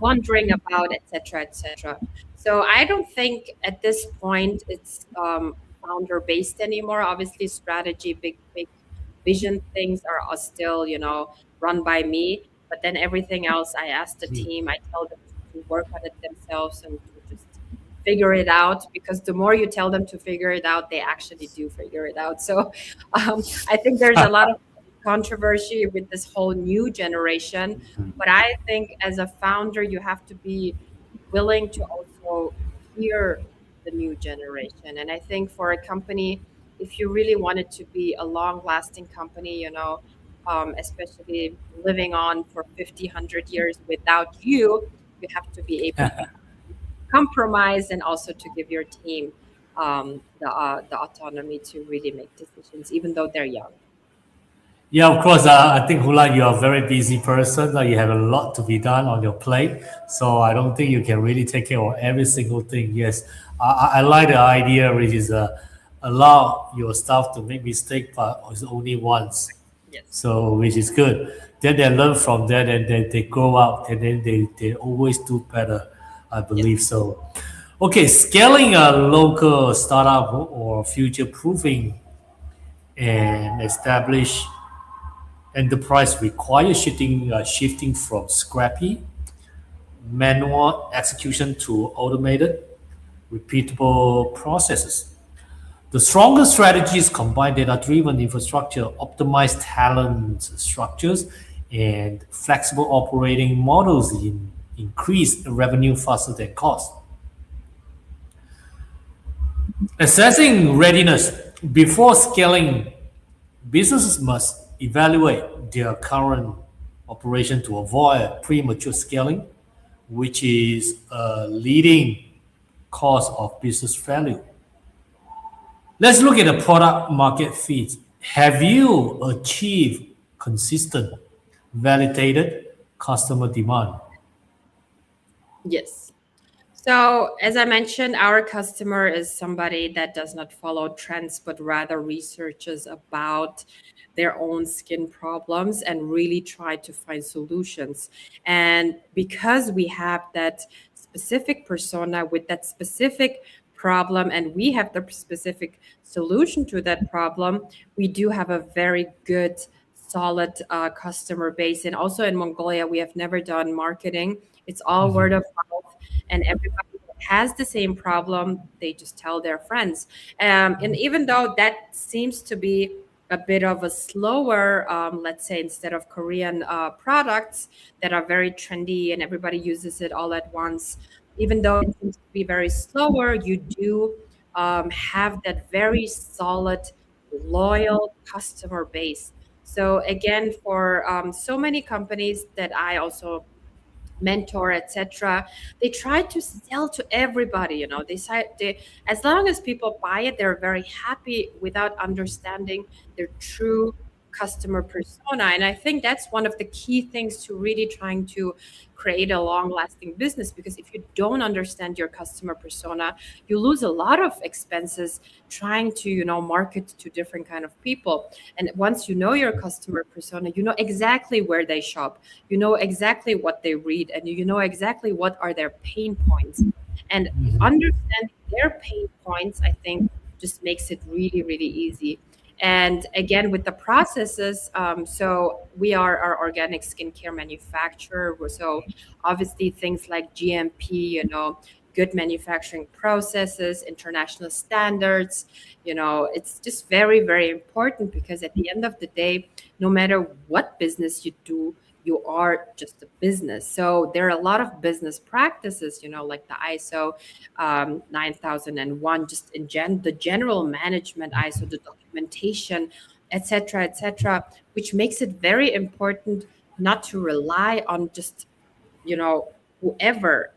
wondering about, etc., etc. So I don't think at this point it's founder based anymore. Obviously, strategy, big vision things are still run by me. But then everything else, I ask the team. I tell them to work on it themselves and to just figure it out. Because the more you tell them to figure it out, they actually do figure it out. So I think there's a lot of controversy with this whole new generation. But I think as a founder, you have to be willing to also hear the new generation. And I think for a company, if you really want it to be a long lasting company, especially living on for 50, 100 years without you, you have to be able to compromise and also to give your team the autonomy to really make decisions, even though they're young. Yeah, of course. I think Hula, you're a very busy person. You have a lot to be done on your plate, so I don't think you can really take care of every single thing. Yes, I like the idea, which is allow your staff to make mistake, but it's only once. Yes. So which is good. Then they learn from that, and then they grow up, and then they always do better. I Yes. believe so. Okay, scaling a local startup or future proofing and establish enterprise requires shifting from scrappy manual execution to automated, repeatable processes. The strongest strategies combine data-driven infrastructure, optimized talent structures, and flexible operating models in increase revenue faster than cost. Assessing readiness before scaling, businesses must evaluate their current operation to avoid premature scaling, which is a leading cause of business failure. Let's look at the product market fit. Have you achieved consistent, validated customer demand? Yes. So, as I mentioned, our customer is somebody that does not follow trends, but rather researches about their own skin problems and really try to find solutions. And because we have that specific persona with that specific problem and we have the specific solution to that problem, we do have a very good solid customer base. And also in Mongolia, we have never done marketing. It's all word of mouth, and everybody that has the same problem, they just tell their friends. And even though that seems to be a bit of a slower, let's say, instead of Korean products that are very trendy and everybody uses it all at once, even though it seems to be very slower, you do have that very solid, loyal customer base. So again, for so many companies that I also mentor, etc., they try to sell to everybody. They, as long as people buy it, they're very happy without understanding their true customer persona. And I think that's one of the key things to really trying to create a long lasting business, because if you don't understand your customer persona, you lose a lot of expenses trying to market to different kind of people. And once you know your customer persona, you know exactly where they shop, you know exactly what they read, and you know exactly what are their pain points. And understanding their pain points, I think, just makes it really, really easy. And again, with the processes, so we are our organic skincare manufacturer. So obviously things like GMP, good manufacturing processes, international standards, it's just very, very important, because at the end of the day, no matter what business you do, you are just a business. So there are a lot of business practices, like the ISO 9001, just in the general management ISO, the documentation, etc., which makes it very important not to rely on just whoever.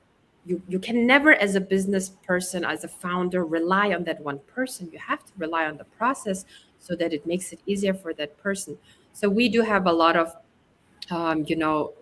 You can never, as a business person, as a founder, rely on that one person. You have to rely on the process so that it makes it easier for that person. So we do have a lot of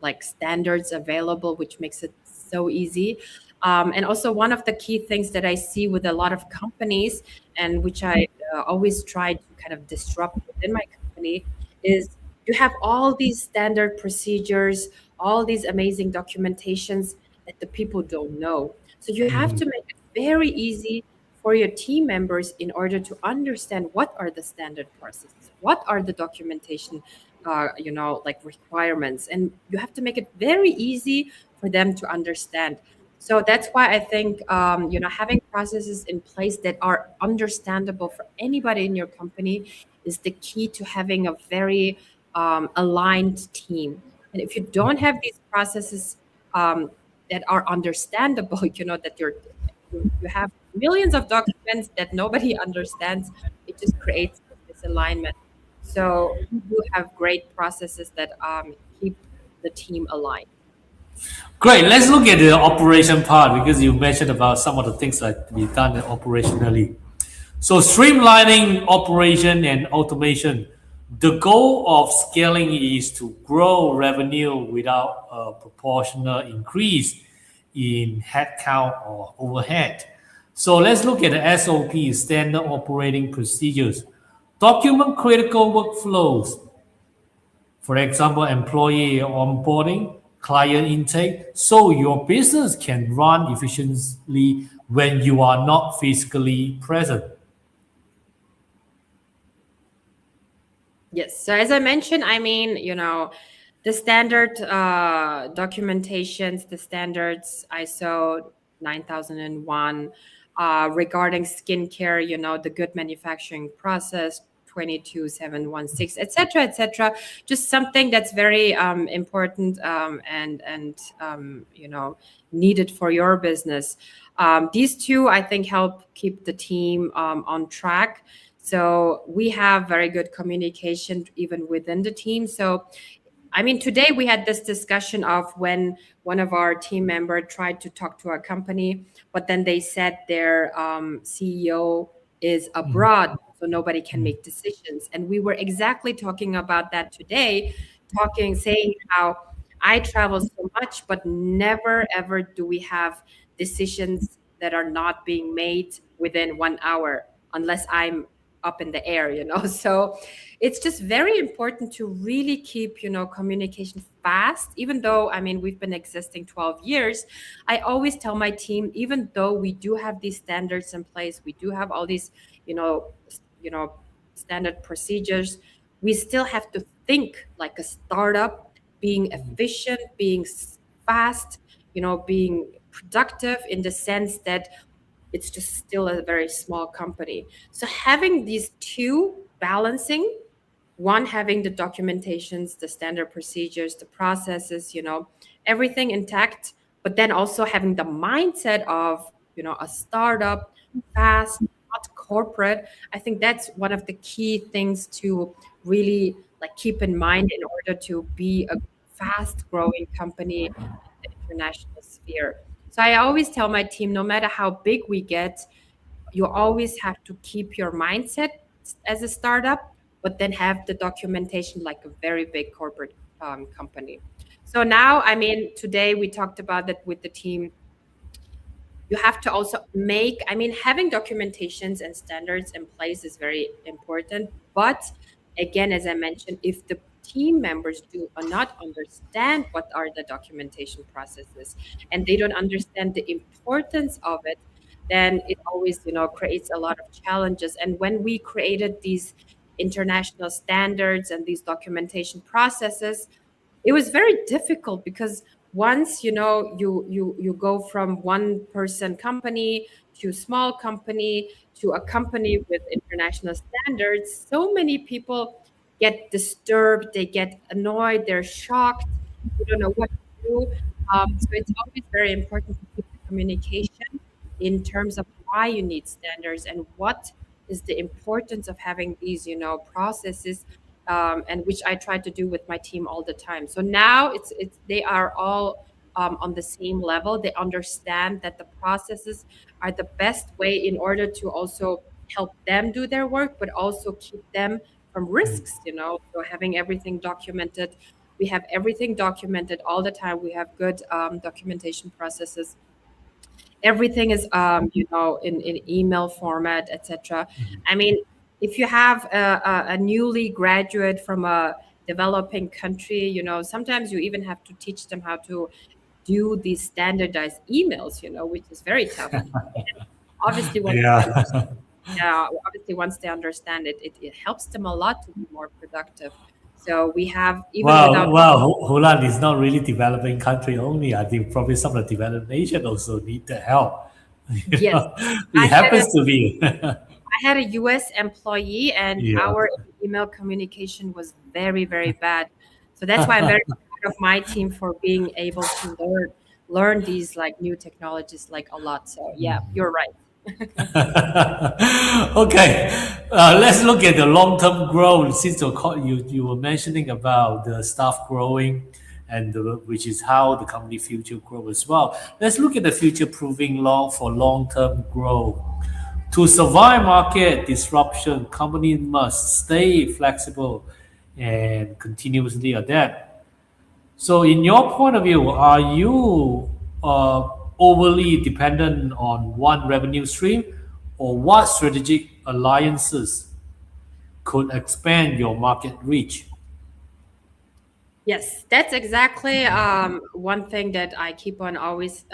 like standards available, which makes it so easy. And also, one of the key things that I see with a lot of companies, and which I always try to kind of disrupt within my company, is you have all these standard procedures, all these amazing documentations that the people don't know. So you have to make it very easy for your team members in order to understand what are the standard processes, what are the documentation like requirements, and you have to make it very easy for them to understand. So that's why I think having processes in place that are understandable for anybody in your company is the key to having a very aligned team. And if you don't have these processes that are understandable, that you have millions of documents that nobody understands, it just creates misalignment. So we do have great processes that keep the team aligned. Great. Let's look at the operation part, because you mentioned about some of the things that to be done operationally. So streamlining operation and automation. The goal of scaling is to grow revenue without a proportional increase in headcount or overhead. So let's look at the SOP, standard operating procedures. Document critical workflows. For example, employee onboarding, client intake, so your business can run efficiently when you are not physically present. Yes. So as I mentioned, I mean, the standard documentations, the standards ISO 9001 regarding skincare, the good manufacturing process 22716, etc., just something that's very important and needed for your business. These two, I think, help keep the team on track. So we have very good communication even within the team. So I mean, today we had this discussion of when one of our team member tried to talk to our company, but then they said their CEO is abroad, so nobody can make decisions. And we were exactly talking about that today, saying how I travel so much, but never ever do we have decisions that are not being made within 1 hour unless I'm up in the air, you know. So it's just very important to really keep, communication fast. Even though, I mean, we've been existing 12 years, I always tell my team, even though we do have these standards in place, we do have all these, you know, you know, standard procedures, we still have to think like a startup, being efficient, being fast, being productive in the sense that it's just still a very small company. So having these two balancing, one having the documentations, the standard procedures, the processes, everything intact, but then also having the mindset of, a startup, fast, not corporate. I think that's one of the key things to really like keep in mind in order to be a fast growing company in the international sphere. So I always tell my team, no matter how big we get, you always have to keep your mindset as a startup, but then have the documentation like a very big corporate company. So now, I mean, today we talked about that with the team. You have to also make, I mean, having documentations and standards in place is very important. But again, as I mentioned, if the team members do not understand what are the documentation processes and they don't understand the importance of it, then it always, creates a lot of challenges. And when we created these international standards and these documentation processes, it was very difficult because once you go from one person company to a small company to a company with international standards, so many people get disturbed, they get annoyed, they're shocked, they don't know what to do. So it's always very important to keep the communication in terms of why you need standards and what is the importance of having these processes, and which I try to do with my team all the time. So now it's they are all on the same level. They understand that the processes are the best way in order to also help them do their work, but also keep them from risks. So having everything documented, we have everything documented all the time. We have good documentation processes. Everything is in email format, etc. I mean, if you have a newly graduate from a developing country, sometimes you even have to teach them how to do these standardized emails, which is very tough. Obviously once they understand, Yeah. yeah, obviously once they understand it, it helps them a lot to be more productive. So we have, even Well, without, Holland is not really developing country only. I think probably some of the developed nation also need the help. yes, It I had a happens to be. I had a US employee and Yeah. our email communication was very, very bad. So that's why I'm very proud of my team for being able to learn these like new technologies like a lot. So yeah, you're right. Okay, let's look at the long-term growth. Since you were mentioning about the staff growing, and which is how the company future grow as well. Let's look at the future proving long-term growth. To survive market disruption, companies must stay flexible and continuously adapt. So, in your point of view, are you overly dependent on one revenue stream, or what strategic alliances could expand your market reach? Yes, that's exactly one thing that I keep on always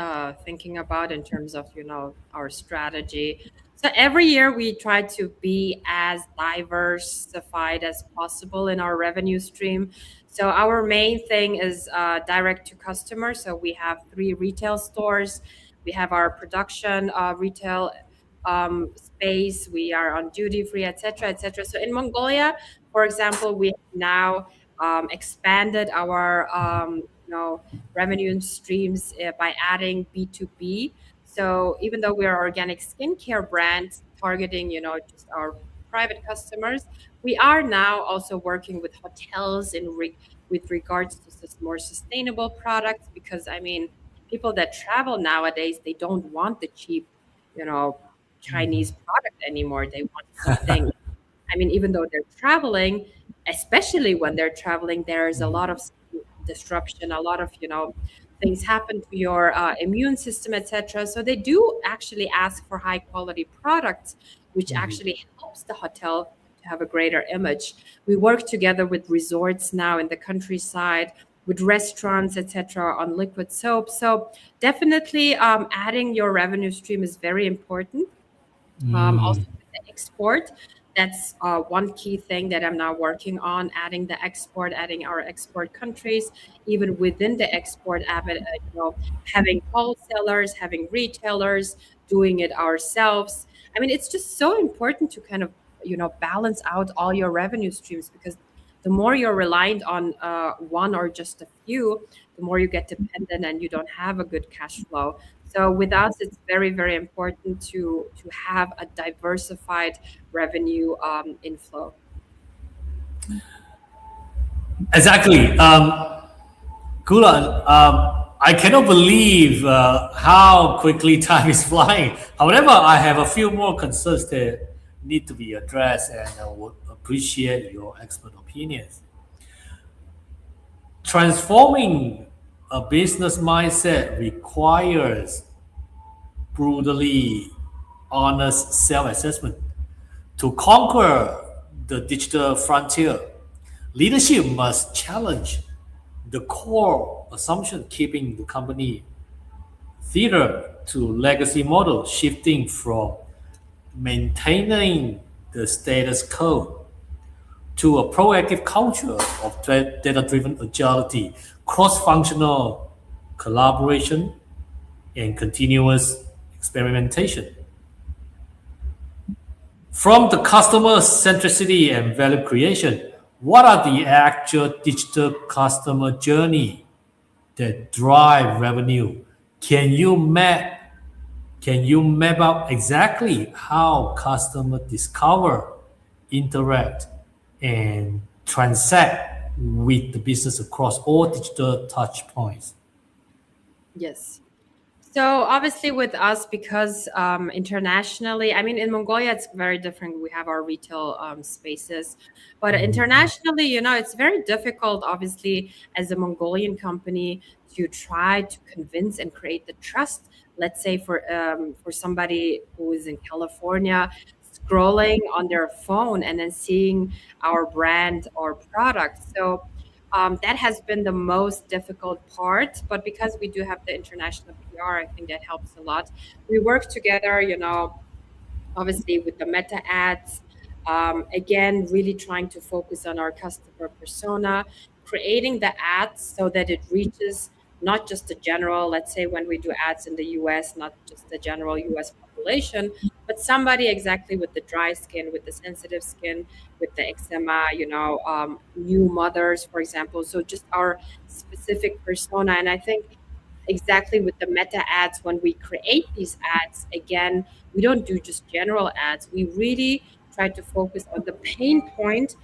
thinking about in terms of, our strategy. So every year we try to be as diversified as possible in our revenue stream. So our main thing is direct to customer. So we have 3 retail stores. We have our production retail space. We are on duty free, etc., etc. So in Mongolia, for example, we have now expanded our revenue streams by adding B2B. So even though we are organic skincare brand targeting just our private customers, we are now also working with hotels with regards to more sustainable products, because I mean, people that travel nowadays, they don't want the cheap you know Chinese product anymore. They want something, I mean, even though they're traveling, especially when they're traveling, there's a lot of disruption, a lot of things happen to your immune system, etc. So they do actually ask for high quality products, which actually helps the hotel to have a greater image. We work together with resorts now in the countryside, with restaurants, etc., on liquid soap. So definitely, adding your revenue stream is very important. Also with the export, that's one key thing that I'm now working on, adding the export, adding our export countries, even within the export having wholesalers, having retailers, doing it ourselves. I mean, it's just so important to kind of balance out all your revenue streams, because the more you're reliant on one or just a few, the more you get dependent and you don't have a good cash flow. So with us, it's very, very important to have a diversified revenue inflow. Exactly. Gulan, I cannot believe how quickly time is flying. However, I have a few more concerns that need to be addressed, and I would appreciate your expert opinions. Transforming a business mindset requires brutally honest self assessment. To conquer the digital frontier, leadership must challenge the core assumption keeping the company theater to legacy model, shifting from maintaining the status quo to a proactive culture of data-driven agility, cross-functional collaboration, and continuous experimentation. From the customer centricity and value creation, what are the actual digital customer journey that drive revenue? Can you map can you map out exactly how customers discover, interact, and transact with the business across all digital touch points? Yes. So obviously with us, because internationally, I mean, in Mongolia, it's very different. We have our retail spaces, but internationally, it's very difficult, obviously, as a Mongolian company to try to convince and create the trust. Let's say for somebody who is in California, scrolling on their phone and then seeing our brand or product. So that has been the most difficult part, but because we do have the international PR, I think that helps a lot. We work together, obviously with the meta ads. Again, really trying to focus on our customer persona, creating the ads so that it reaches not just the general, let's say when we do ads in the US, not just the general US population, but somebody exactly with the dry skin, with the sensitive skin, with the eczema, new mothers, for example. So just our specific persona. And I think exactly with the meta ads, when we create these ads, again, we don't do just general ads. We really try to focus on the pain point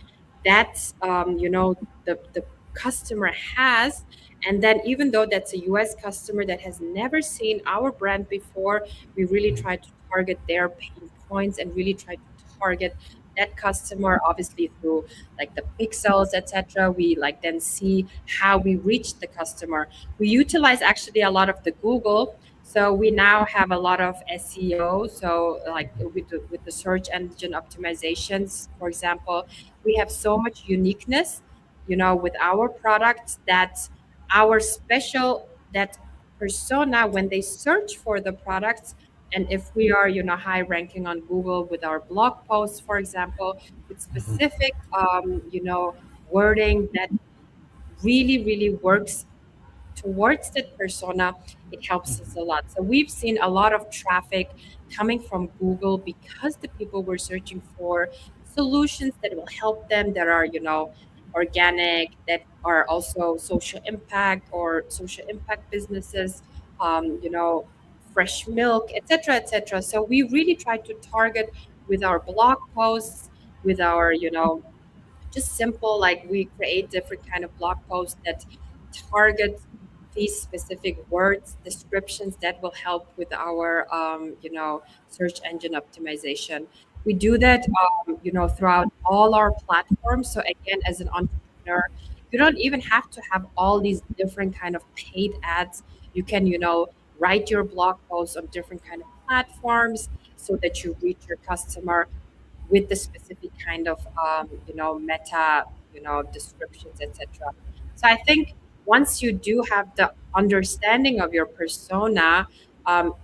that the customer has. And then even though that's a US customer that has never seen our brand before, we really try to target their pain points and really try to target that customer, obviously through like the pixels, etc. We like then see how we reach the customer. We utilize actually a lot of the Google. So we now have a lot of SEO. So like with the search engine optimizations, for example, we have so much uniqueness, with our products, that our special, that persona, when they search for the products, and if we are high ranking on Google with our blog posts, for example, with specific wording that really really works towards that persona, it helps us a lot. So we've seen a lot of traffic coming from Google because the people were searching for solutions that will help them, that are, organic, that are also social impact or social impact businesses, fresh milk, etc., etc. So we really try to target with our blog posts, with our, just simple, like we create different kind of blog posts that target these specific words descriptions that will help with our search engine optimization. We do that throughout all our platforms. So again, as an entrepreneur, You don't even have to have all these different kind of paid ads. You can, write your blog posts on different kind of platforms so that you reach your customer with the specific kind of meta descriptions, etc. So I think once you do have the understanding of your persona,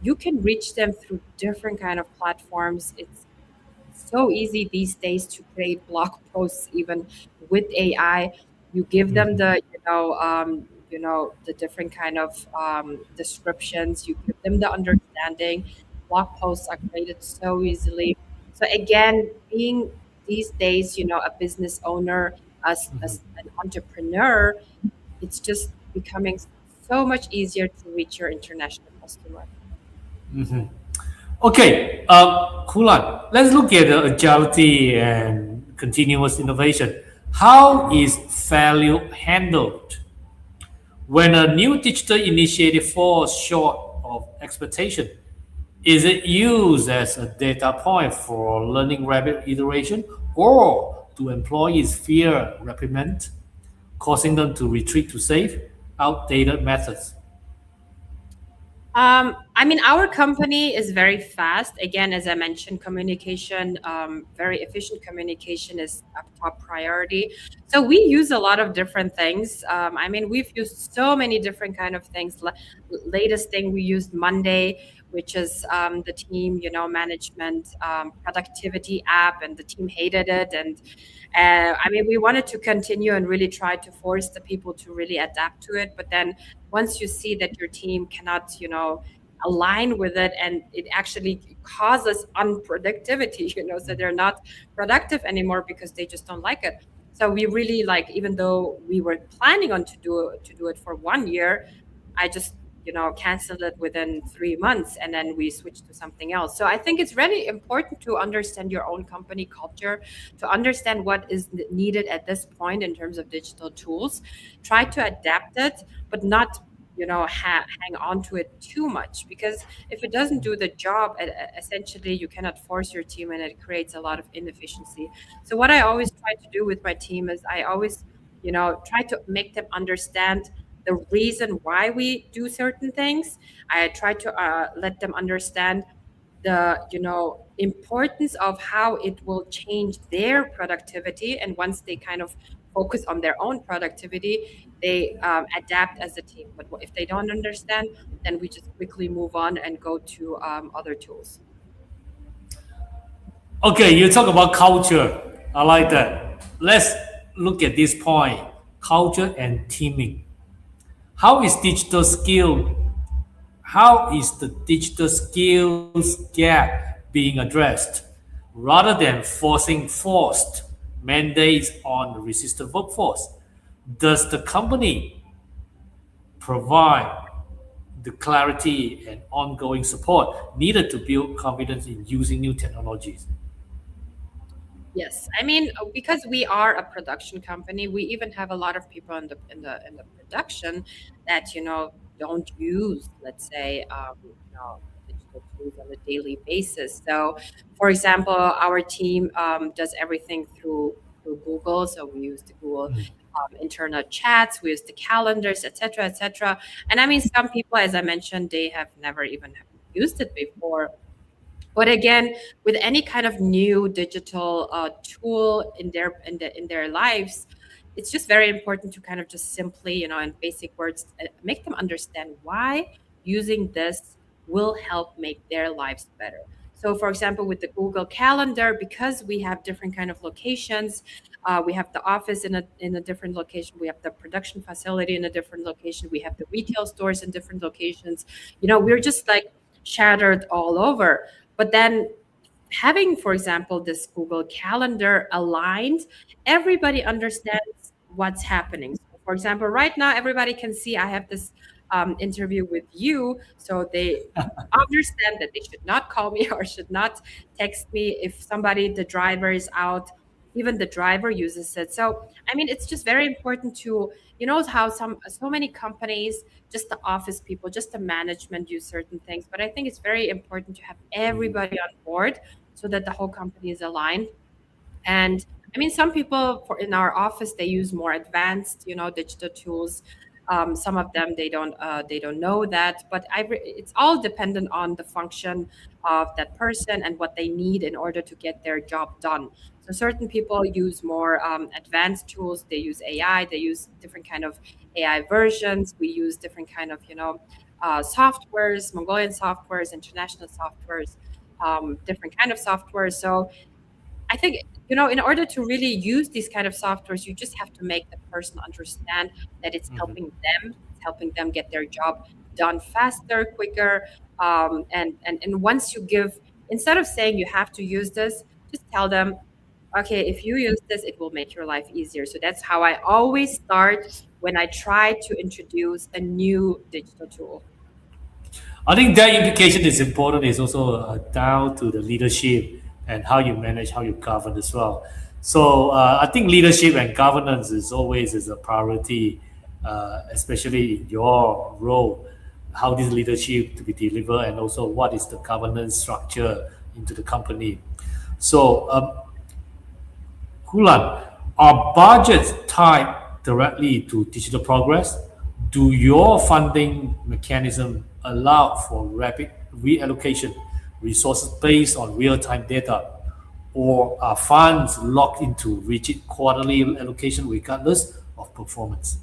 you can reach them through different kind of platforms. It's so easy these days to create blog posts even with AI. You give them Mhm. the different kind of descriptions. You give them the understanding. Blog posts are created so easily. So again, being these days, a business owner, as an entrepreneur, it's just becoming so much easier to reach your international customer. Okay, Kulan, let's look at agility and continuous innovation. How is value handled when a new digital initiative falls short of expectation? Is it used as a data point for learning rapid iteration, or do employees fear reprimand, causing them to retreat to safe, outdated methods? I mean, our company is very fast. Again, as I mentioned, communication, very efficient communication is a top priority. So we use a lot of different things. I mean, we've used so many different kind of things. Latest thing we used Monday, which is the team, management productivity app, and the team hated it. And I mean, we wanted to continue and really try to force the people to really adapt to it. But then once you see that your team cannot, align with it, and it actually causes unproductivity, so they're not productive anymore because they just don't like it. So we really, like, even though we were planning on to do it for 1 year, I just canceled it within 3 months, and then we switched to something else. So I think it's really important to understand your own company culture, to understand what is needed at this point in terms of digital tools. Try to adapt it, but not hang on to it too much, because if it doesn't do the job, essentially you cannot force your team, and it creates a lot of inefficiency. So what I always try to do with my team is I always try to make them understand the reason why we do certain things. I try to let them understand the importance of how it will change their productivity, and once they kind of focus on their own productivity, they adapt as a team. But if they don't understand, then we just quickly move on and go to other tools. Okay, you talk about culture. I like that. Let's look at this point: culture and teaming. How is digital skill? How is the digital skills gap being addressed, rather than forcing forced mandates on the resistant workforce? Does the company provide the clarity and ongoing support needed to build confidence in using new technologies? Yes, I mean, because we are a production company, we even have a lot of people in the production that don't use, let's say, digital tools on a daily basis. So, for example, our team does everything through Google. So we use the Google internal chats, we use the calendars, etc., etc. And I mean, some people, as I mentioned, they have never even used it before. But again, with any kind of new digital tool in their lives, it's just very important to kind of just simply, in basic words, make them understand why using this will help make their lives better. So, for example, with the Google Calendar, because we have different kind of locations, we have the office in a different location, we have the production facility in a different location, we have the retail stores in different locations. We're just like shattered all over. But then having, for example, this Google Calendar aligned, everybody understands what's happening. So, for example, right now, everybody can see I have this interview with you. So they understand that they should not call me or should not text me if the driver is out. Even the driver uses it. So, I mean, it's just very important to, how so many companies, just the office people, just the management use certain things. But I think it's very important to have everybody on board so that the whole company is aligned. And I mean, some people in our office they use more advanced, digital tools. Some of them they don't know that, but it's all dependent on the function of that person and what they need in order to get their job done. So certain people use more advanced tools. They use AI. They use different kind of AI versions. We use different kind of softwares, Mongolian softwares, international softwares, different kind of softwares. So I think, in order to really use these kind of softwares, you just have to make the person understand that it's helping them get their job done faster, quicker. And once you give, instead of saying you have to use this, just tell them, okay, if you use this, it will make your life easier. So that's how I always start when I try to introduce a new digital tool. I think that implication is important. Is also down to the leadership and how you manage, how you govern as well. So I think leadership and governance is a priority, especially in your role. How this leadership to be delivered, and also what is the governance structure into the company. So, Hulan, are budgets tied directly to digital progress? Do your funding mechanism allow for rapid reallocation resources based on real-time data, or are funds locked into rigid quarterly allocation regardless of performance?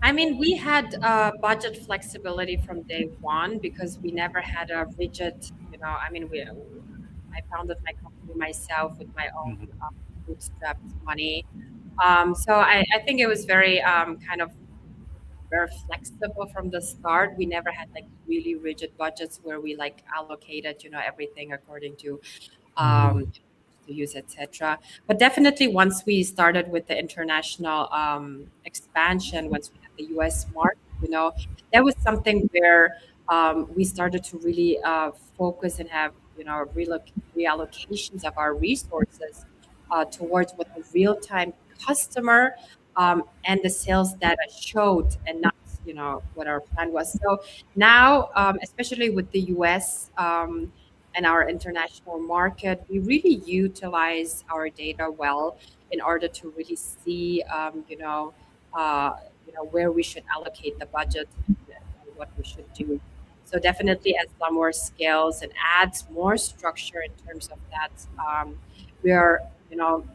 I mean, we had budget flexibility from day one because we never had a rigid, I mean, I founded my company myself with my own bootstrapped money. So I think it was very kind of very flexible from the start. We never had like really rigid budgets where we like allocated, everything according um, to use, etc. But definitely, once we started with the international expansion, once we had the U.S. market, that was something where we started to really focus and have reallocations of our resources towards what the real time customer and the sales data showed, and not what our plan was. So now, especially with the U.S. And our international market, we really utilize our data well in order to really see, where we should allocate the budget and what we should do. So definitely, as Lamor scales and adds more structure in terms of that, we are,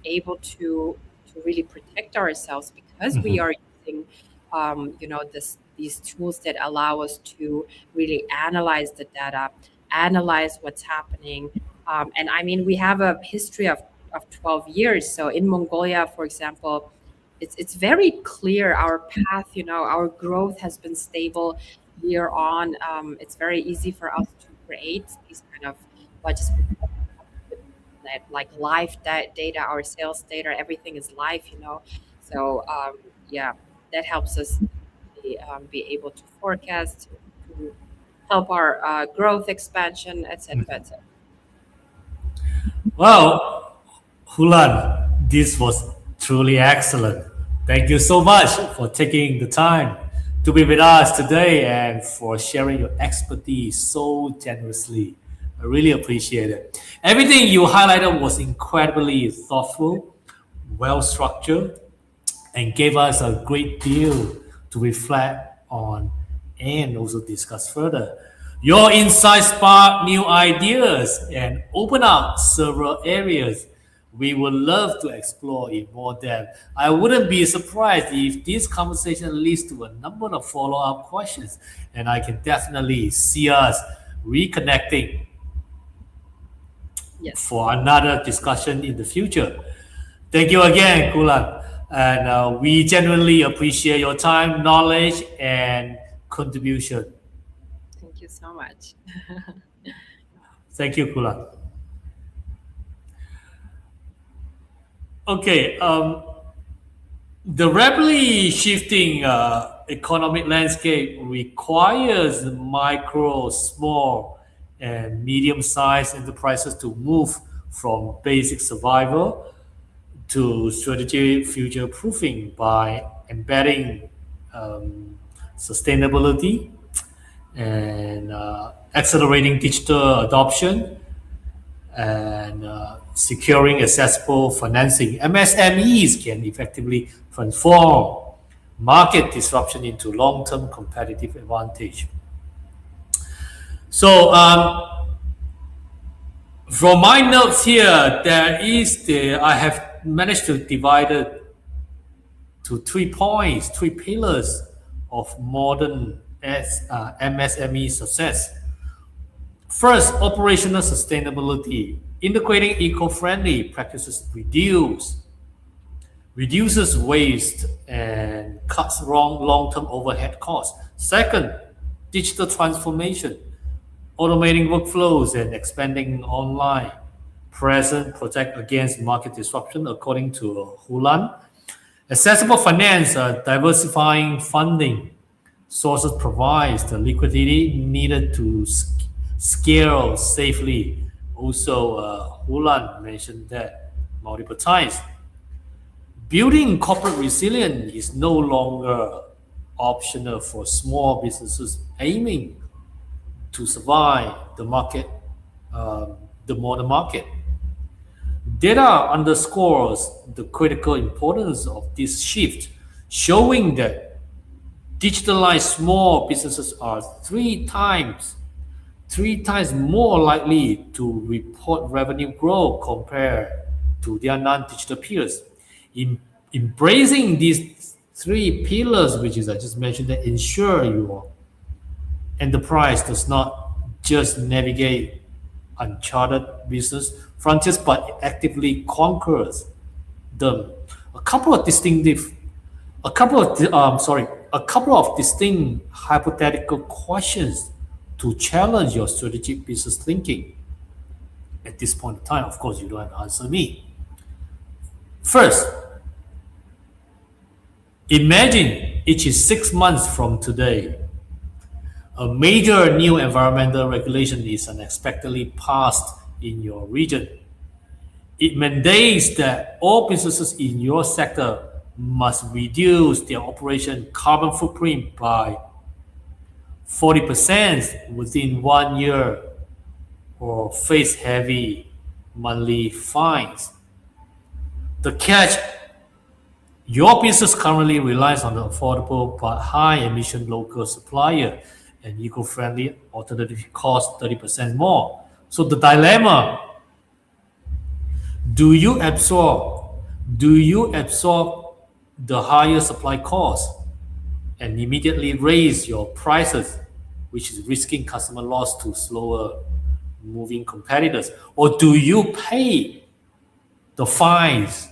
able to really protect ourselves because we are using, these tools that allow us to really analyze the data, analyze what's happening. And I mean, we have a history of 12 years. So in Mongolia, for example, it's very clear our path, our growth has been stable year on. It's very easy for us to create these kind of budgets because like live data, our sales data, everything is live. So yeah, that helps us be able to forecast, to help our growth expansion, etc., etc. Well, Hulan, this was truly excellent. Thank you so much for taking the time to be with us today and for sharing your expertise so generously. I really appreciate it. Everything you highlighted was incredibly thoughtful, well structured, and gave us a great deal to reflect on and also discuss further. Your insights spark new ideas and open up several areas we would love to explore in more depth. I wouldn't be surprised if this conversation leads to a number of follow up questions, and I can definitely see us reconnecting Yes. for another discussion in the future. Thank you again, Kulan. And we genuinely appreciate your time, knowledge, and contribution. Thank you so much. Thank you, Kulan. Okay, the rapidly shifting economic landscape requires micro, small, and medium-sized enterprises to move from basic survival to strategic future proofing by embedding sustainability and accelerating digital adoption and securing accessible financing, MSMEs can effectively transform market disruption into long-term competitive advantage. So from my notes here, I have managed to divide it to 3 points, 3 pillars of modern MSME success. First, operational sustainability. Integrating eco-friendly practices reduces waste and cuts long-term overhead costs. Second, digital transformation. Automating workflows and expanding online presence protect against market disruption, according to Hulan. Accessible finance, diversifying funding sources provides the liquidity needed to scale safely. Also, Hulan mentioned that multiple times. Building corporate resilience is no longer optional for small businesses aiming to survive the market, the modern market. Data underscores the critical importance of this shift, showing that digitalized small businesses are three times more likely to report revenue growth compared to their non-digital peers. Embracing these 3 pillars, which is I just mentioned, that ensure your enterprise does not just navigate uncharted business frontiers, but actively conquers them. A couple of distinct hypothetical questions to challenge your strategic business thinking. At this point in time, of course, you don't have to answer me. First, imagine it is 6 months from today. A major new environmental regulation is unexpectedly passed in your region. It mandates that all businesses in your sector must reduce their operation carbon footprint by 40% within 1 year or face heavy monthly fines. The catch: your business currently relies on an affordable but high-emission local supplier, and eco-friendly alternative costs 30% more. So the dilemma: do you absorb the higher supply costs and immediately raise your prices, which is risking customer loss to slower moving competitors, or do you pay the fines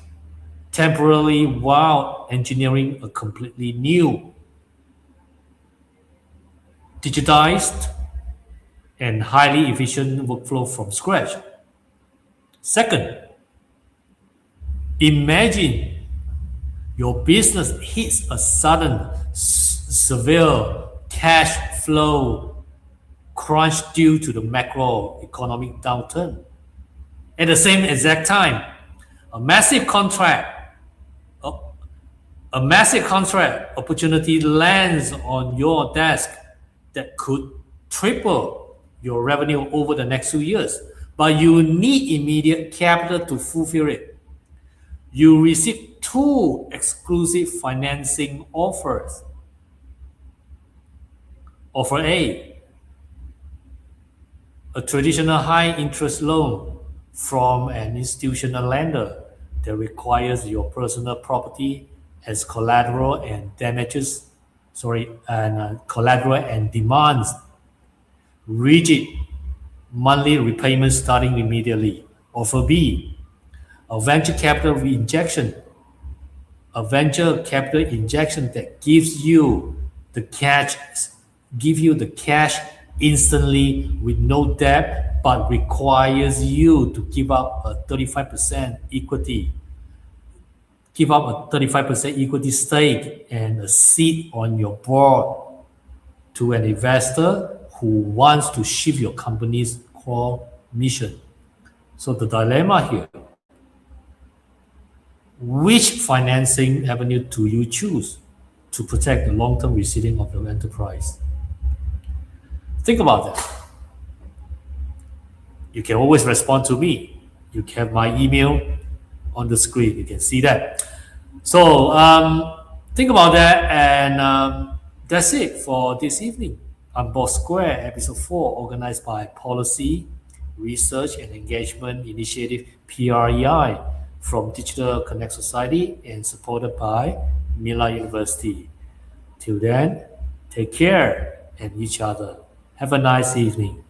temporarily while engineering a completely new, digitized, and highly efficient workflow from scratch? Second, imagine your business hits a sudden, severe cash flow crunch due to the macroeconomic downturn. At the same exact time, a massive contract opportunity lands on your desk that could triple your revenue over the next 2 years, but you need immediate capital to fulfill it. You receive 2 exclusive financing offers. Offer A: a traditional high-interest loan from an institutional lender that requires your personal property as collateral and demands rigid monthly repayments starting immediately. Offer B: a venture capital injection that gives you the cash instantly with no debt, but requires you to give up a 35% equity stake and a seat on your board to an investor who wants to shift your company's core mission. So the dilemma here: which financing avenue do you choose to protect the long-term resilience of your enterprise? Think about that. You can always respond to me. You have my email on the screen. You can see that. So think about that, and that's it for this evening. Unboxed² episode 4, organized by Policy, Research and Engagement Initiative (PREI) from Digital Connect Society and supported by Mila University. Till then, take care and each other. Have a nice evening.